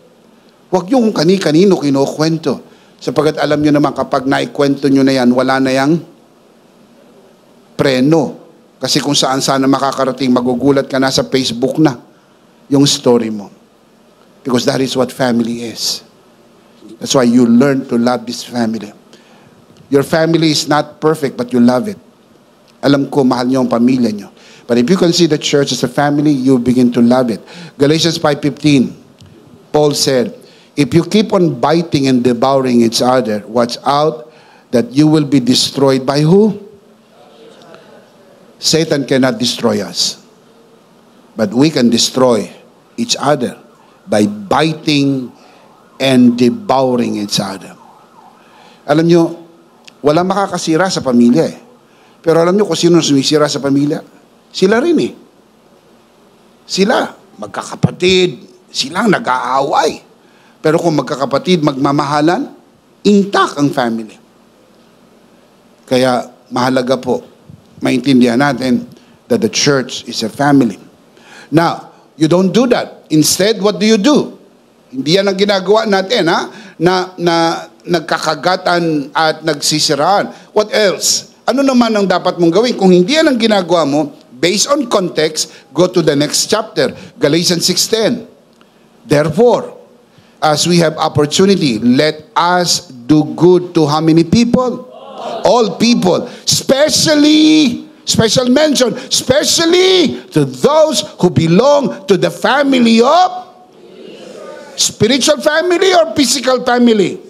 A: Huwag nyo kung kani-kanino kinukwento. Sapagkat alam nyo naman kapag naikwento nyo na yan, wala na yang preno. Kasi kung saan-saan na makakarating, magugulat ka na sa Facebook na yung story mo. Because that is what family is. That's why you learn to love this family. Your family is not perfect, but you love it. Alam ko, mahal niyo ang pamilya niyo. But if you can see the church as a family, you begin to love it. Galatians 5:15, Paul said, if you keep on biting and devouring each other, watch out that you will be destroyed by who? Satan cannot destroy us. But we can destroy each other by biting and devouring each other. Alam niyo, wala makakasira sa pamilya eh. Pero alam niyo kung sino sumisira sa pamilya? Sila rin eh. Sila, magkakapatid, silang nag-aaway. Pero kung magkakapatid, magmamahalan, intact ang family. Kaya mahalaga po, maintindihan natin that the church is a family. Now, you don't do that. Instead, what do? Hindi yan ang ginagawa natin, ha? Na nagkakagatan at nagsisiraan. What else? Ano naman ang dapat mong gawin? Kung hindi yan ang ginagawa mo, based on context, go to the next chapter, Galatians 6:10. Therefore, as we have opportunity, let us do good to how many people? All people. Especially, special mention, especially to those who belong to the family of spiritual family or physical family?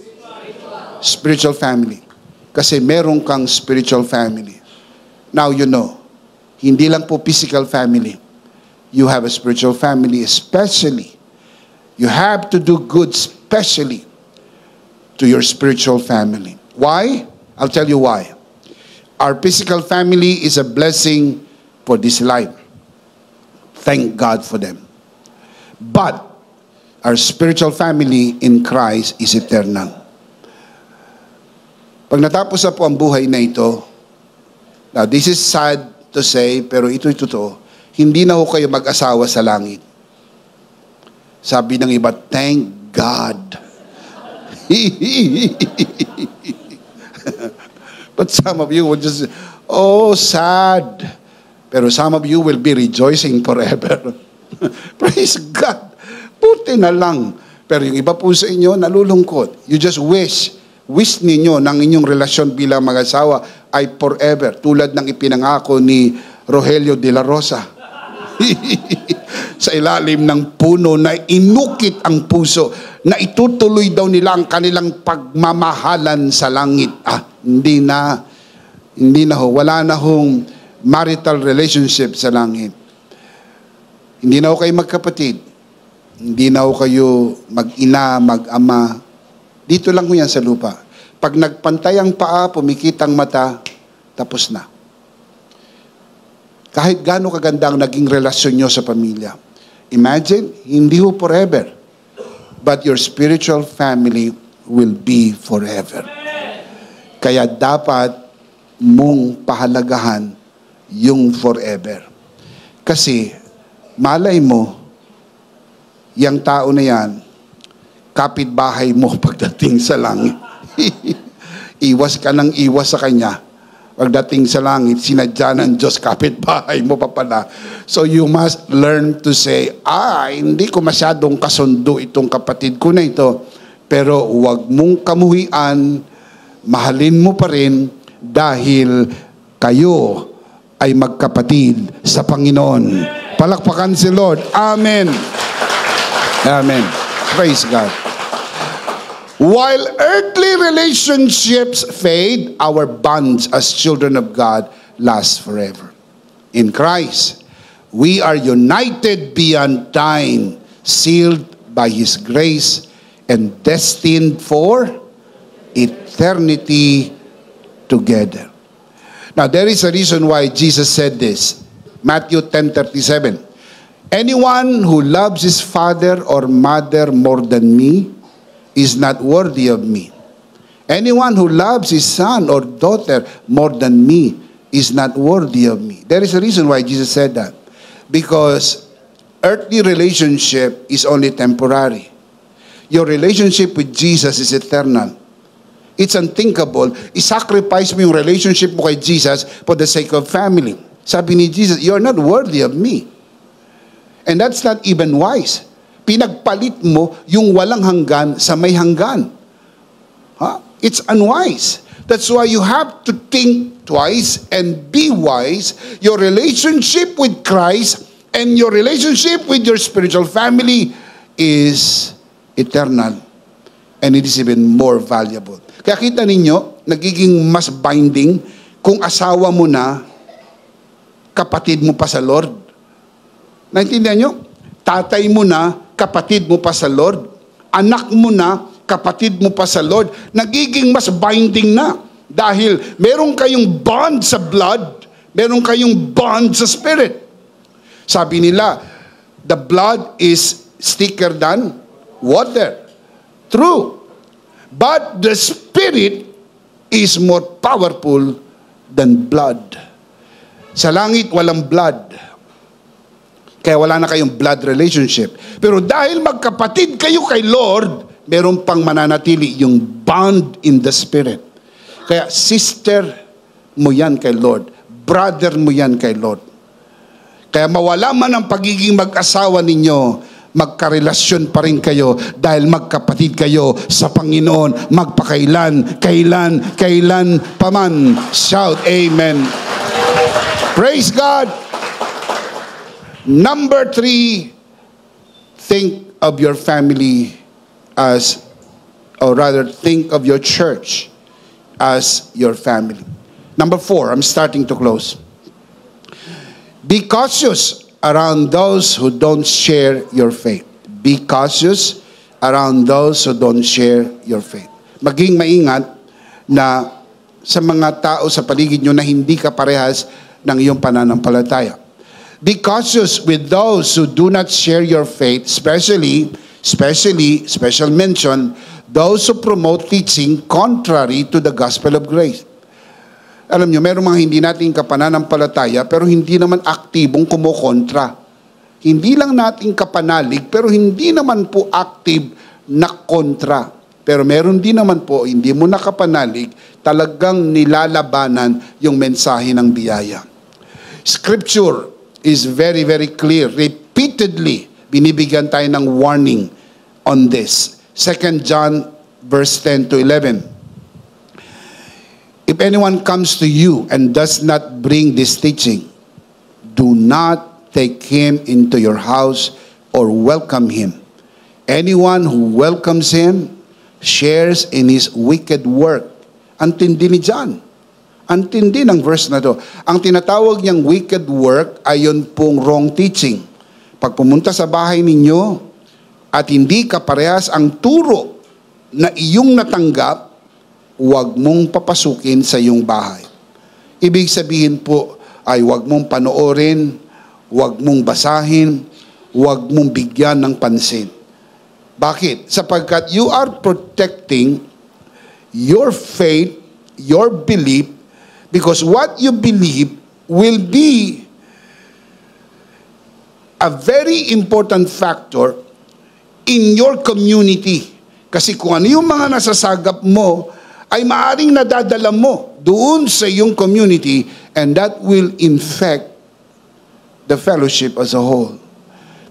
A: Spiritual family. Kasi meron kang spiritual family. Now you know, hindi lang po physical family. You have a spiritual family, especially. You have to do good, especially to your spiritual family. Why? I'll tell you why. Our physical family is a blessing for this life. Thank God for them. But our spiritual family in Christ is eternal. Pag natapos na po ang buhay na ito, now this is sad to say, pero ito'y totoo, hindi na ho kayo mag-asawa sa langit. Sabi ng iba, thank God. But some of you will just, oh, sad. Pero some of you will be rejoicing forever. Praise God. Buti na lang. Pero yung iba po sa inyo, nalulungkot. You just wish ninyo ng inyong relasyon bilang mag-asawa ay forever. Tulad ng ipinangako ni Rogelio de la Rosa. Sa ilalim ng puno na inukit ang puso, na itutuloy daw nila ang kanilang pagmamahalan sa langit. Hindi na ho, wala na hong marital relationship sa langit. Hindi na ho kayo magkapatid. Hindi na ho kayo mag-ina, mag-ama. Dito lang ho yan sa lupa. Pag nagpantay ang paa, pumikit ang mata, tapos na. Kahit gaano kaganda ang naging relasyon nyo sa pamilya. Imagine, hindi ho forever. But your spiritual family will be forever. Kaya dapat mong pahalagahan yung forever. Kasi, malay mo, yung tao na yan, kapitbahay mo pagdating sa langit. Iwas ka ng iwas sa kanya. Pagdating sa langit, sinadya ng Diyos, kapitbahay mo pa pala. So you must learn to say, hindi ko masyadong kasundo itong kapatid ko na ito. Pero huwag mong kamuhian, mahalin mo pa rin dahil kayo ay magkapatid sa Panginoon. Palakpakan si Lord. Amen. Amen. Praise God. While earthly relationships fade, our bonds as children of God last forever. In Christ, we are united beyond time, sealed by His grace, and destined for eternity together. Now, there is a reason why Jesus said this. Matthew 10:37. Anyone who loves his father or mother more than me is not worthy of me. Anyone who loves his son or daughter more than me is not worthy of me. There is a reason why Jesus said that. Because earthly relationship is only temporary. Your relationship with Jesus is eternal. It's unthinkable. I-sacrifice mo yung relationship mo kay Jesus for the sake of family. Sabi ni Jesus, you're not worthy of me. And that's not even wise. Pinagpalit mo yung walang hanggan sa may hanggan. It's unwise. That's why you have to think twice and be wise. Your relationship with Christ and your relationship with your spiritual family is eternal. And it is even more valuable. Kaya kita ninyo, nagiging mas binding kung asawa mo na, kapatid mo pa sa Lord. Naintindihan nyo? Tatay mo na, kapatid mo pa sa Lord. Anak mo na, kapatid mo pa sa Lord. Nagiging mas binding na. Dahil meron kayong bond sa blood, meron kayong bond sa spirit. Sabi nila, the blood is thicker than water. True. But the spirit is more powerful than blood. Sa langit, walang blood. Kaya wala na kayong blood relationship. Pero dahil magkapatid kayo kay Lord, meron pang mananatili yung bond in the Spirit. Kaya sister mo yan kay Lord. Brother mo yan kay Lord. Kaya mawala man ang pagiging mag-asawa ninyo, magkarelasyon pa rin kayo dahil magkapatid kayo sa Panginoon magpakailan, kailan paman. Shout Amen. Praise God. Number 3, think of your family as, or rather think of your church as your family. Number 4, I'm starting to close. Be cautious around those who don't share your faith. Be cautious around those who don't share your faith. Maging maingat na sa mga tao sa paligid nyo na hindi ka parehas ng iyong pananampalataya. Be cautious with those who do not share your faith, especially, special mention, those who promote teaching contrary to the gospel of grace. Alam nyo, mayroong mga hindi natin kapananampalataya, pero hindi naman aktibong kumukontra. Hindi lang natin kapanalig, pero hindi naman po active na kontra. Pero meron din naman po, hindi mo nakapanalig, talagang nilalabanan yung mensahe ng biyaya. Scripture is very, very clear. Repeatedly, binibigyan tayo ng warning on this. 2 John verse 10 to 11. If anyone comes to you and does not bring this teaching, do not take him into your house or welcome him. Anyone who welcomes him shares in his wicked work. Ang tindi ni John. Ang tindi ng verse na to. Ang tinatawag niyang wicked work ay yun pong wrong teaching. Pag pumunta sa bahay ninyo at hindi kaparehas ang turo na iyong natanggap, huwag mong papasukin sa iyong bahay. Ibig sabihin po ay huwag mong panoorin, huwag mong basahin, huwag mong bigyan ng pansin. Bakit? Sapagkat you are protecting your faith, your belief, because what you believe will be a very important factor in your community. Kasi kung ano yung mga nasasagap mo, ay maaring nadadala mo doon sa iyong community, and that will infect the fellowship as a whole.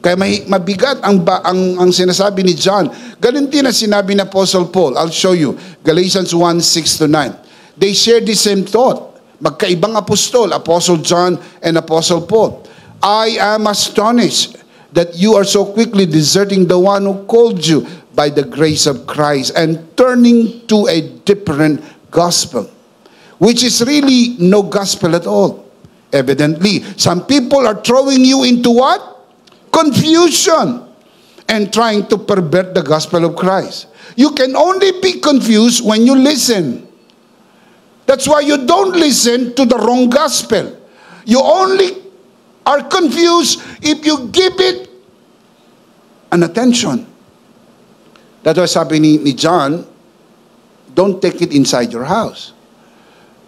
A: Kaya mabigat ang sinasabi ni John. Ganun din ang sinabi ni Apostle Paul. I'll show you. Galatians 1:6-9. They share the same thought. Magkaibang apostol, Apostle John and Apostle Paul. I am astonished that you are so quickly deserting the one who called you by the grace of Christ and turning to a different gospel, which is really no gospel at all. Evidently, some people are throwing you into what? Confusion and trying to pervert the gospel of Christ. You can only be confused when you listen. That's why you don't listen to the wrong gospel. You only are confused if you give it an attention. That's why sabi ni John, don't take it inside your house.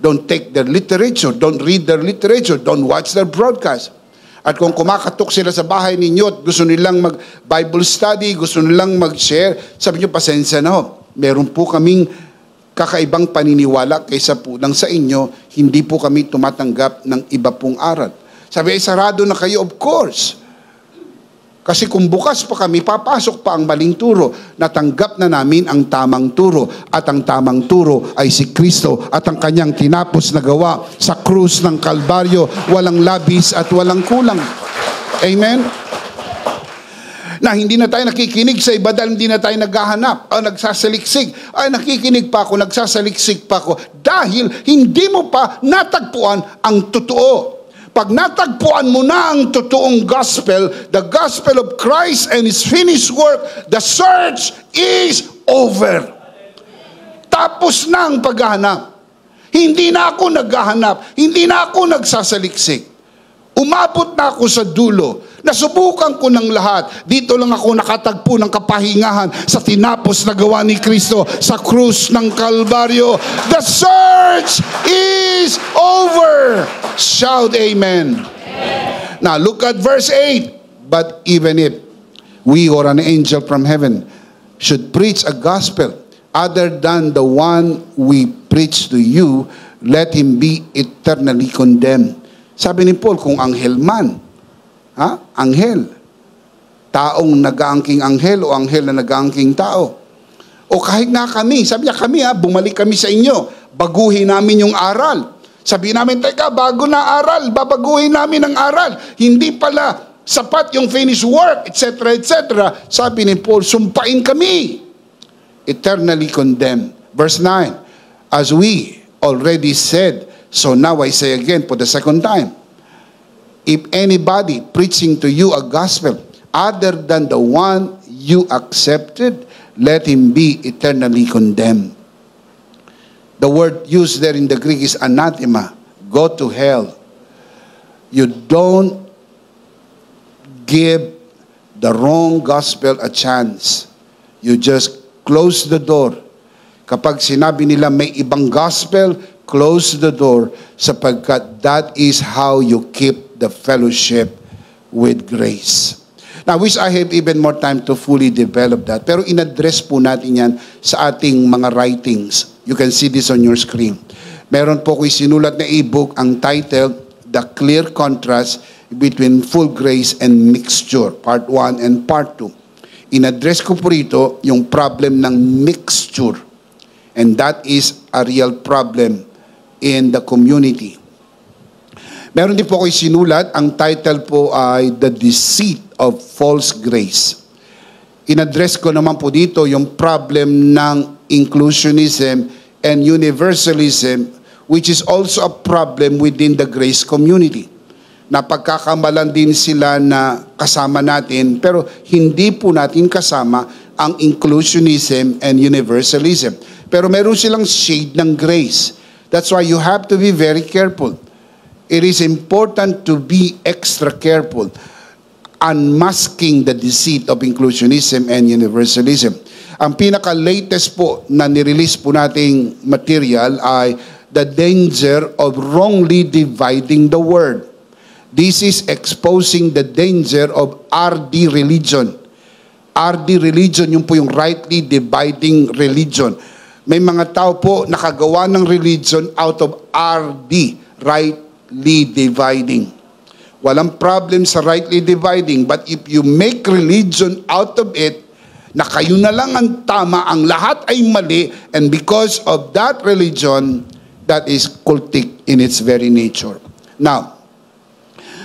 A: Don't take their literature. Don't read their literature. Don't watch their broadcast. At kung kumakatok sila sa bahay ninyo at gusto nilang mag-Bible study, gusto nilang mag-share, sabi nyo, pasensya na ho. Meron po kaming kakaibang paniniwala kaysa po ng sa inyo, hindi po kami tumatanggap ng iba pong aral. Sabi, sarado na kayo, of course. Kasi kung bukas pa kami, papasok pa ang maling turo. Natanggap na namin ang tamang turo. At ang tamang turo ay si Kristo at ang kanyang tinapos na gawa sa krus ng Kalbaryo. Walang labis at walang kulang. Amen? Na hindi na tayo nakikinig sa iba dahil hindi na tayo naghahanap o nagsasaliksik. Ay, nakikinig pa ako, nagsasaliksik pa ako dahil hindi mo pa natagpuan ang totoo. Pag natagpuan mo na ang totoong gospel, the gospel of Christ and His finished work, the search is over. Tapos na ang paghahanap. Hindi na ako naghahanap. Hindi na ako nagsasaliksik. Umabot na ako sa dulo. Nasubukan ko ng lahat. Dito lang ako nakatagpo ng kapahingahan sa tinapos na gawa ni Kristo sa krus ng Kalbaryo. The search is over. Shout amen. Amen. Now look at verse 8. But even if we or an angel from heaven should preach a gospel other than the one we preach to you, let him be eternally condemned. Sabi ni Paul, kung anghel man, anghel, taong nag-aangking anghel o anghel na nag-aangking tao, o kahit na kami, sabi niya kami bumalik kami sa inyo, baguhin namin yung aral. Sabi namin, teka, bago na aral, babaguhin namin ang aral. Hindi pala sapat yung finished work, etc., etc. Sabi ni Paul, sumpain kami. Eternally condemned. Verse 9, as we already said, so now I say again for the second time, if anybody preaching to you a gospel other than the one you accepted, let him be eternally condemned. The word used there in the Greek is anathema, go to hell. You don't give the wrong gospel a chance. You just close the door. Kapag sinabi nila may ibang gospel, close the door, sapagkat that is how you keep the fellowship with grace. Now, I wish I had even more time to fully develop that. Pero in-address po natin yan sa ating mga writings. You can see this on your screen. Meron po ko'y sinulat na e-book, ang title, The Clear Contrast Between Full Grace and Mixture, Part 1 and Part 2. In-address ko po rito yung problem ng mixture. And that is a real problem in the community. Meron din po ako sinulat, ang title po ay The Deceit of False Grace. In-address ko naman po dito yung problem ng inclusionism and universalism, which is also a problem within the grace community. Napagkakamalan din sila na kasama natin, pero hindi po natin kasama ang inclusionism and universalism. Pero meron silang shade ng grace. That's why you have to be very careful. It is important to be extra careful unmasking the deceit of inclusionism and universalism. Ang pinaka-latest po na nirelease po nating material ay The Danger of Wrongly Dividing the Word. This is exposing the danger of RD religion. RD religion, yung po yung rightly dividing religion. May mga tao po nakagawa ng religion out of RD, rightly dividing. Walang problem sa rightly dividing, but if you make religion out of it, na kayo na lang ang tama, ang lahat ay mali, and because of that religion, that is cultic in its very nature. Now,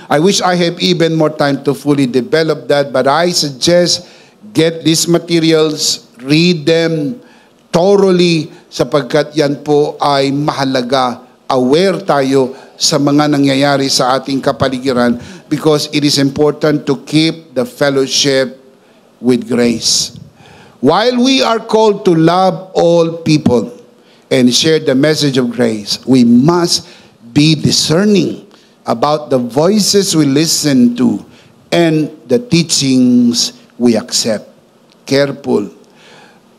A: I wish I have even more time to fully develop that, but I suggest get these materials, read them thoroughly, sapagkat yan po ay mahalaga. Aware tayo sa mga nangyayari sa ating kapaligiran, because it is important to keep the fellowship with grace. While we are called to love all people and share the message of grace, we must be discerning about the voices we listen to and the teachings we accept. Careful.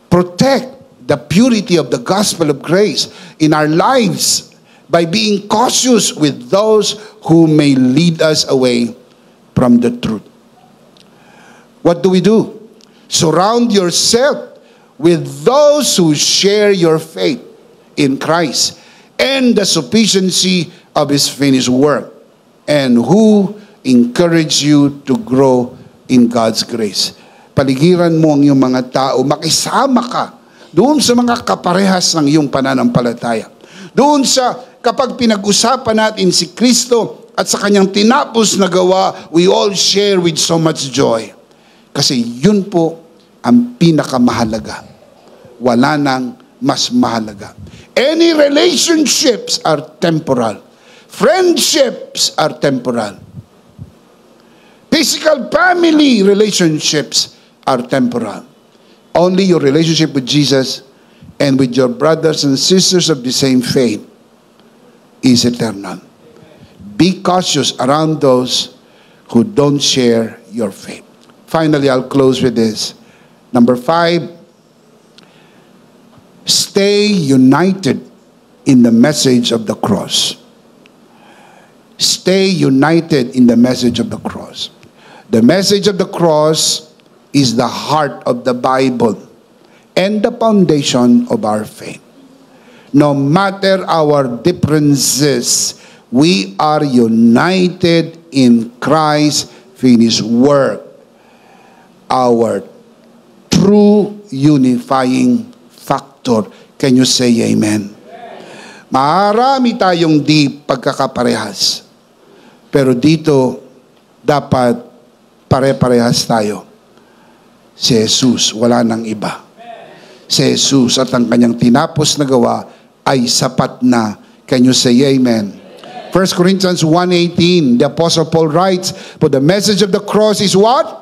A: Protect the purity of the gospel of grace in our lives by being cautious with those who may lead us away from the truth. What do? Surround yourself with those who share your faith in Christ and the sufficiency of His finished work, and who encourage you to grow in God's grace. Paligiran mo ang iyong mga tao, makisama ka doon sa mga kaparehas ng iyong pananampalataya. Doon sa kapag pinag-usapan natin si Kristo at sa kanyang tinapos na gawa, we all share with so much joy. Kasi yun po ang pinakamahalaga. Wala nang mas mahalaga. Any relationships are temporal. Friendships are temporal. Physical family relationships are temporal. Only your relationship with Jesus and with your brothers and sisters of the same faith is eternal. Be cautious around those who don't share your faith. Finally, I'll close with this. Number 5, stay united in the message of the cross. Stay united in the message of the cross. The message of the cross is the heart of the Bible and the foundation of our faith. No matter our differences, we are united in Christ's finished work. Our true unifying factor. Can you say amen? Marami tayong di pagkakaparehas. Pero dito, dapat pare-parehas tayo. Si Jesus, wala nang iba. Si Jesus at ang kanyang tinapos na gawa ay sapat na. Can you say amen? 1 Corinthians 1:18, the Apostle Paul writes, "For the message of the cross is what?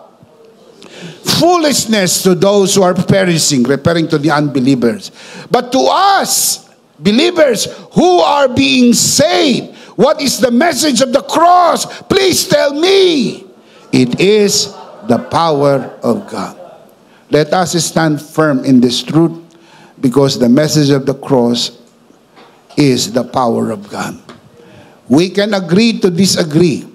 A: Foolishness to those who are perishing," referring to the unbelievers. "But to us, believers who are being saved, what is the message of the cross? Please tell me." It is the power of God. Let us stand firm in this truth, because the message of the cross is the power of God. We can agree to disagree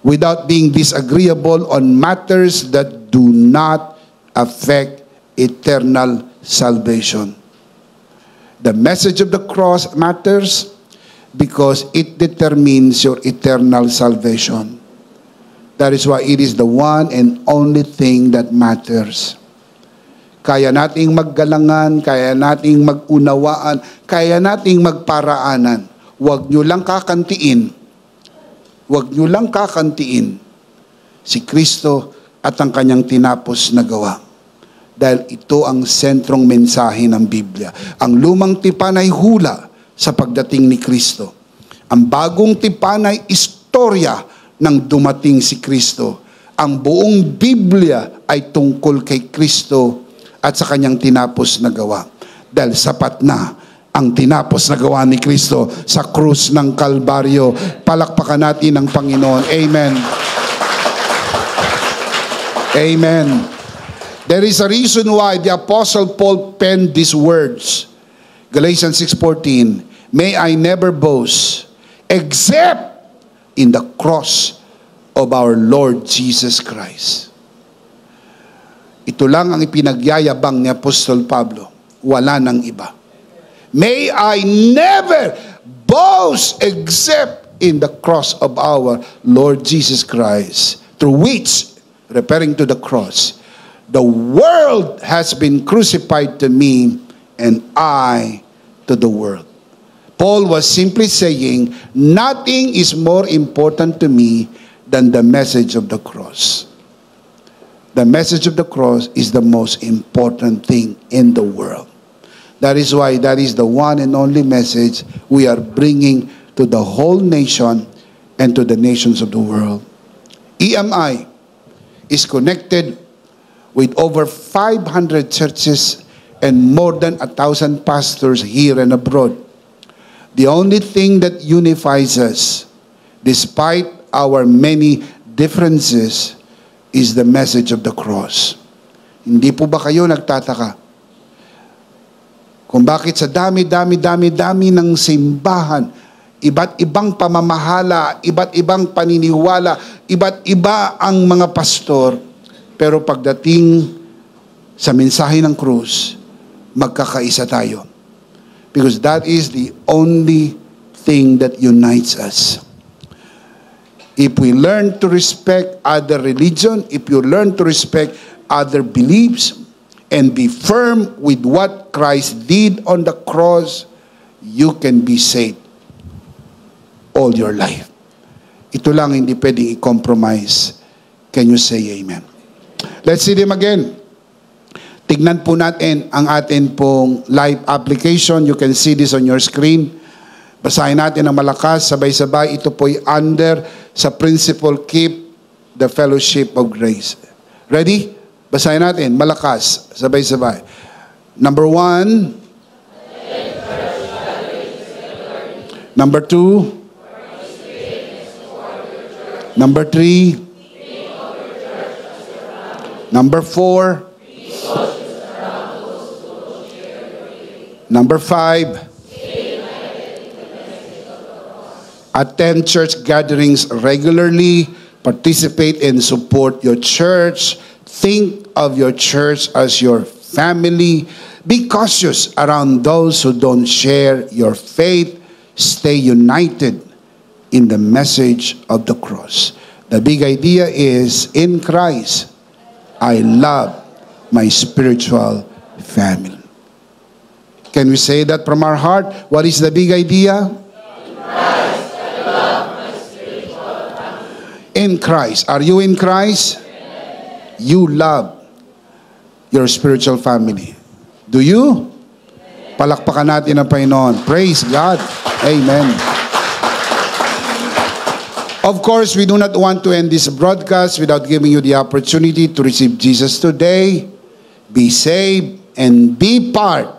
A: without being disagreeable on matters that do not affect eternal salvation. The message of the cross matters because it determines your eternal salvation. That is why it is the one and only thing that matters. Kaya nating maggalangan, kaya nating magunawaan, kaya nating magparaanan. Huwag nyo lang kakantiin Huwag nyo lang kakantiin si Kristo at ang kanyang tinapos na gawa. Dahil ito ang sentrong mensahe ng Biblia. Ang lumang tipan ay hula sa pagdating ni Kristo. Ang bagong tipan ay istorya ng dumating si Kristo. Ang buong Biblia ay tungkol kay Kristo at sa kanyang tinapos na gawa. Dahil sapat na ang tinapos na gawa ni Kristo sa krus ng Kalbaryo. Palakpakan natin ang Panginoon. Amen. Amen. There is a reason why the Apostle Paul penned these words. Galatians 6:14, may I never boast except in the cross of our Lord Jesus Christ. Ito lang ang ipinagyayabang ni Apostol Pablo. Wala nang iba. May I never boast except in the cross of our Lord Jesus Christ, through which, referring to the cross, the world has been crucified to me and I to the world. Paul was simply saying, nothing is more important to me than the message of the cross. The message of the cross is the most important thing in the world. That is why that is the one and only message we are bringing to the whole nation and to the nations of the world. EMI is connected with over 500 churches and more than 1,000 pastors here and abroad. The only thing that unifies us, despite our many differences, is the message of the cross. Hindi po ba kayo nagtataka kung bakit sa dami ng simbahan, iba't ibang pamamahala, iba't ibang paniniwala, iba't iba ang mga pastor, pero pagdating sa mensahe ng krus, magkakaisa tayo. Because that is the only thing that unites us. If we learn to respect other religion, if you learn to respect other beliefs, and be firm with what Christ did on the cross, you can be saved all your life. Ito lang hindi pwedeng i-compromise. Can you say amen? Let's see them again. Tignan po natin ang atin pong live application. You can see this on your screen. Basahin natin ng malakas, sabay-sabay. Ito po'y under sa principle, keep the fellowship of grace. Ready? Basahin natin, malakas, sabay-sabay. Number 1. Number 2. Number 3. Number 4. Number 5. Attend church gatherings regularly. Participate and support your church. Think of your church as your family. Be cautious around those who don't share your faith. Stay united in the message of the cross. The big idea is, in Christ, I love my spiritual family. Can we say that from our heart? What is the big idea?
B: In Christ, I love my spiritual family.
A: In Christ. Are you in Christ? You love your spiritual family. Do you? Palakpakan natin ang Panginoon. Praise God. Amen. Of course, we do not want to end this broadcast without giving you the opportunity to receive Jesus today, be saved, and be part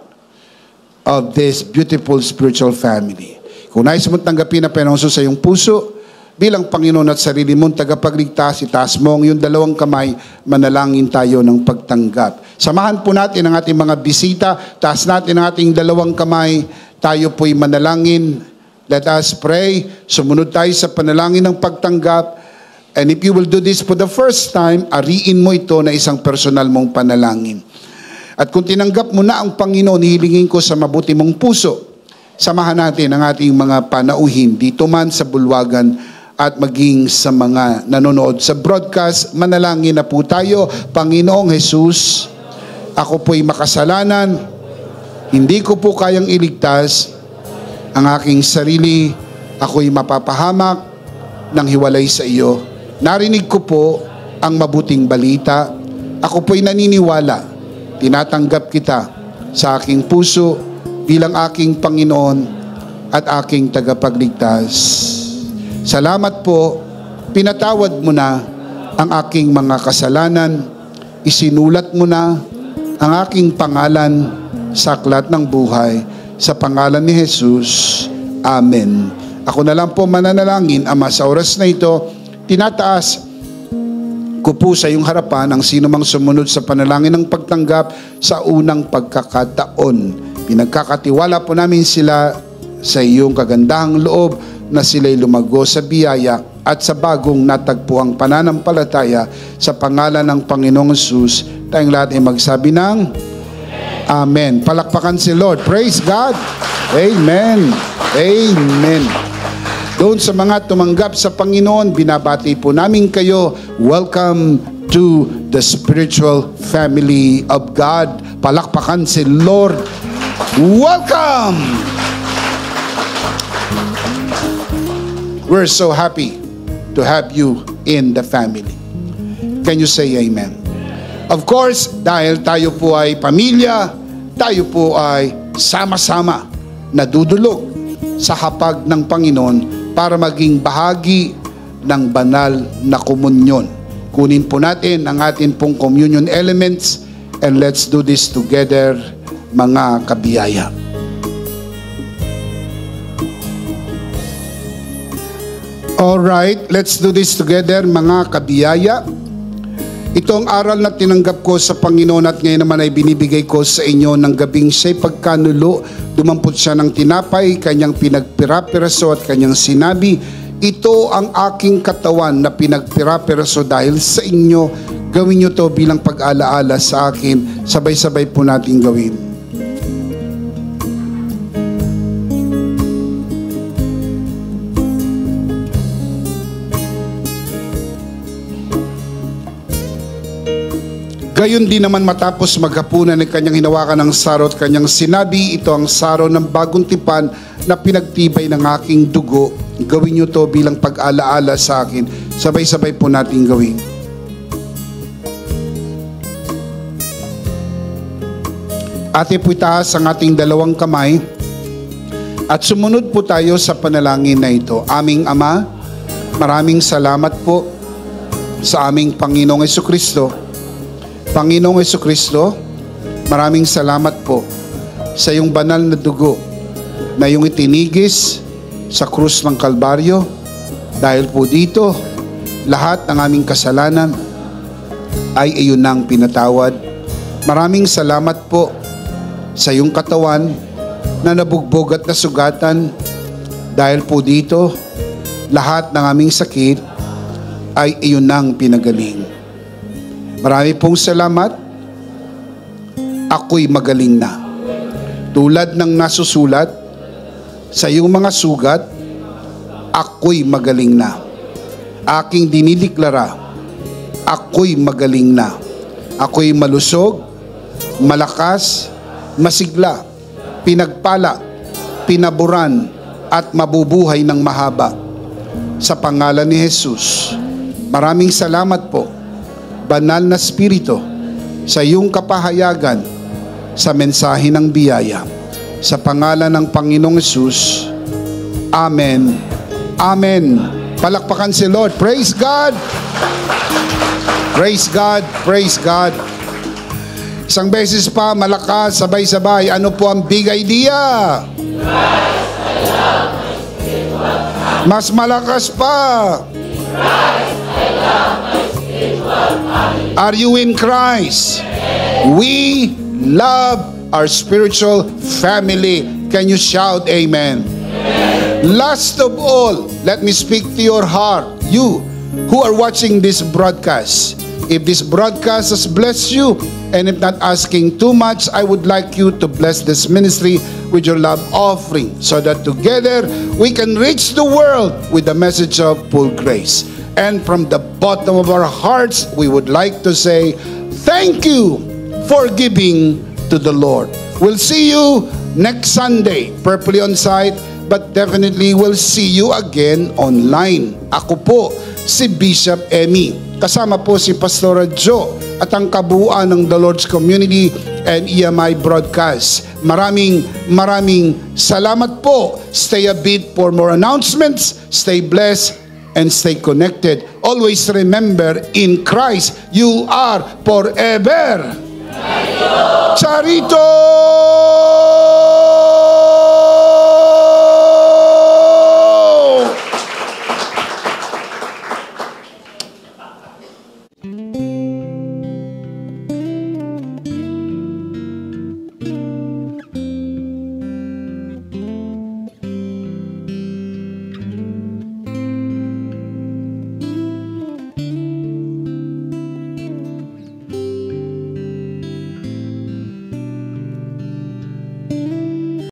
A: of this beautiful spiritual family. Kung nais mo tanggapin ang Panginoon sa iyong puso, bilang Panginoon at sarili mong tagapagligtas, itaas mo ang iyong dalawang kamay, manalangin tayo ng pagtanggap. Samahan po natin ang ating mga bisita, taas natin ang ating dalawang kamay, tayo po'y manalangin. Let us pray. Sumunod tayo sa panalangin ng pagtanggap. And if you will do this for the first time, ariin mo ito na isang personal mong panalangin. At kung tinanggap mo na ang Panginoon, hilingin ko sa mabuti mong puso, samahan natin ang ating mga panauhin dito man sa bulwagan at maging sa mga nanonood sa broadcast. Manalangin na po tayo. Panginoong Jesus, ako po'y makasalanan. Hindi ko po kayang iligtas ang aking sarili. Ako'y mapapahamak. ng hiwalay sa iyo. Narinig ko po ang mabuting balita. Ako po'y naniniwala. Tinatanggap kita sa aking puso bilang aking Panginoon at aking tagapagligtas. Salamat po, pinatawad mo na ang aking mga kasalanan. Isinulat mo na ang aking pangalan sa aklat ng buhay. Sa pangalan ni Jesus. Amen. Ako na lang po mananalangin, Ama, sa oras na ito, tinataas ko po sa iyong harapan ang sino mang sumunod sa panalangin ng pagtanggap sa unang pagkakataon. Pinagkakatiwala po namin sila sa iyong kagandahang loob na sila'y lumago sa biyaya at sa bagong natagpuang pananampalataya sa pangalan ng Panginoong Hesus. Tayong lahat ay magsabi ng Amen. Palakpakan si Lord. Praise God. Amen. Amen. Doon sa mga tumanggap sa Panginoon, binabati po namin kayo. Welcome to the spiritual family of God. Palakpakan si Lord. Welcome! We're so happy to have you in the family. Can you say amen? Of course, dahil tayo po ay pamilya, tayo po ay sama-sama nadudulog sa hapag ng Panginoon para maging bahagi ng banal na komunyon. Kunin po natin ang atin pong communion elements and let's do this together, mga kabiyaya. Alright, let's do this together, mga kabiyaya. Ito ang aral na tinanggap ko sa Panginoon at ngayon naman ay binibigay ko sa inyo ng gabing siya'y pagkanulo. Dumampot siya ng tinapay, kanyang pinagpira-piraso at kanyang sinabi, ito ang aking katawan na pinagpira-piraso dahil sa inyo. Gawin nyo to bilang pag-alaala sa akin. Sabay-sabay po natin gawin. Gayon din naman matapos maghapunan ng kanyang hinawakan ng saro at kanyang sinabi, ito ang saro ng bagong tipan na pinagtibay ng aking dugo. Gawin niyo to bilang pag-alaala sa akin. Sabay-sabay po natin gawin. Ate po itaas ang ating dalawang kamay at sumunod po tayo sa panalangin na ito. Aming Ama, maraming salamat po sa aming Panginoong Jesucristo. Panginoong Jesucristo, maraming salamat po sa iyong banal na dugo na iyong itinigis sa krus ng Kalbaryo. Dahil po dito, lahat ng aming kasalanan ay iyon ang pinatawad. Maraming salamat po sa iyong katawan na nabugbog at nasugatan. Dahil po dito, lahat ng aming sakit ay iyon ang pinagaling. Marami pong salamat. Ako'y magaling na. Tulad ng nasusulat sa iyong mga sugat, ako'y magaling na. Aking dinideklara, ako'y magaling na. Ako'y malusog, malakas, masigla, pinagpala, pinaburan, at mabubuhay ng mahaba. Sa pangalan ni Jesus, maraming salamat po, Banal na Espiritu, sa iyong kapahayagan sa mensahe ng biyaya. Sa pangalan ng Panginoong Hesus. Amen. Amen. Palakpakan si Lord. Praise God. Praise God. Praise God. Isang beses pa, malakas, sabay-sabay. Ano po ang big idea? Mas malakas pa. Are you in Christ? We love our spiritual family. Can you shout amen? Last of all, let me speak to your heart. You who are watching this broadcast. If this broadcast has blessed you, and if not asking too much, I would like you to bless this ministry with your love offering so that together we can reach the world with the message of full grace. And from the bottom of our hearts, we would like to say, thank you for giving to the Lord. We'll see you next Sunday, Purpley on Site, but definitely we'll see you again online. Ako po si Bishop Emmy. Kasama po si Pastora Jo at ang kabuuan ng The Lord's Community and EMI Broadcast. Maraming salamat po. Stay a bit for more announcements. Stay blessed and stay connected. Always remember, in Christ, you are forever. Charito!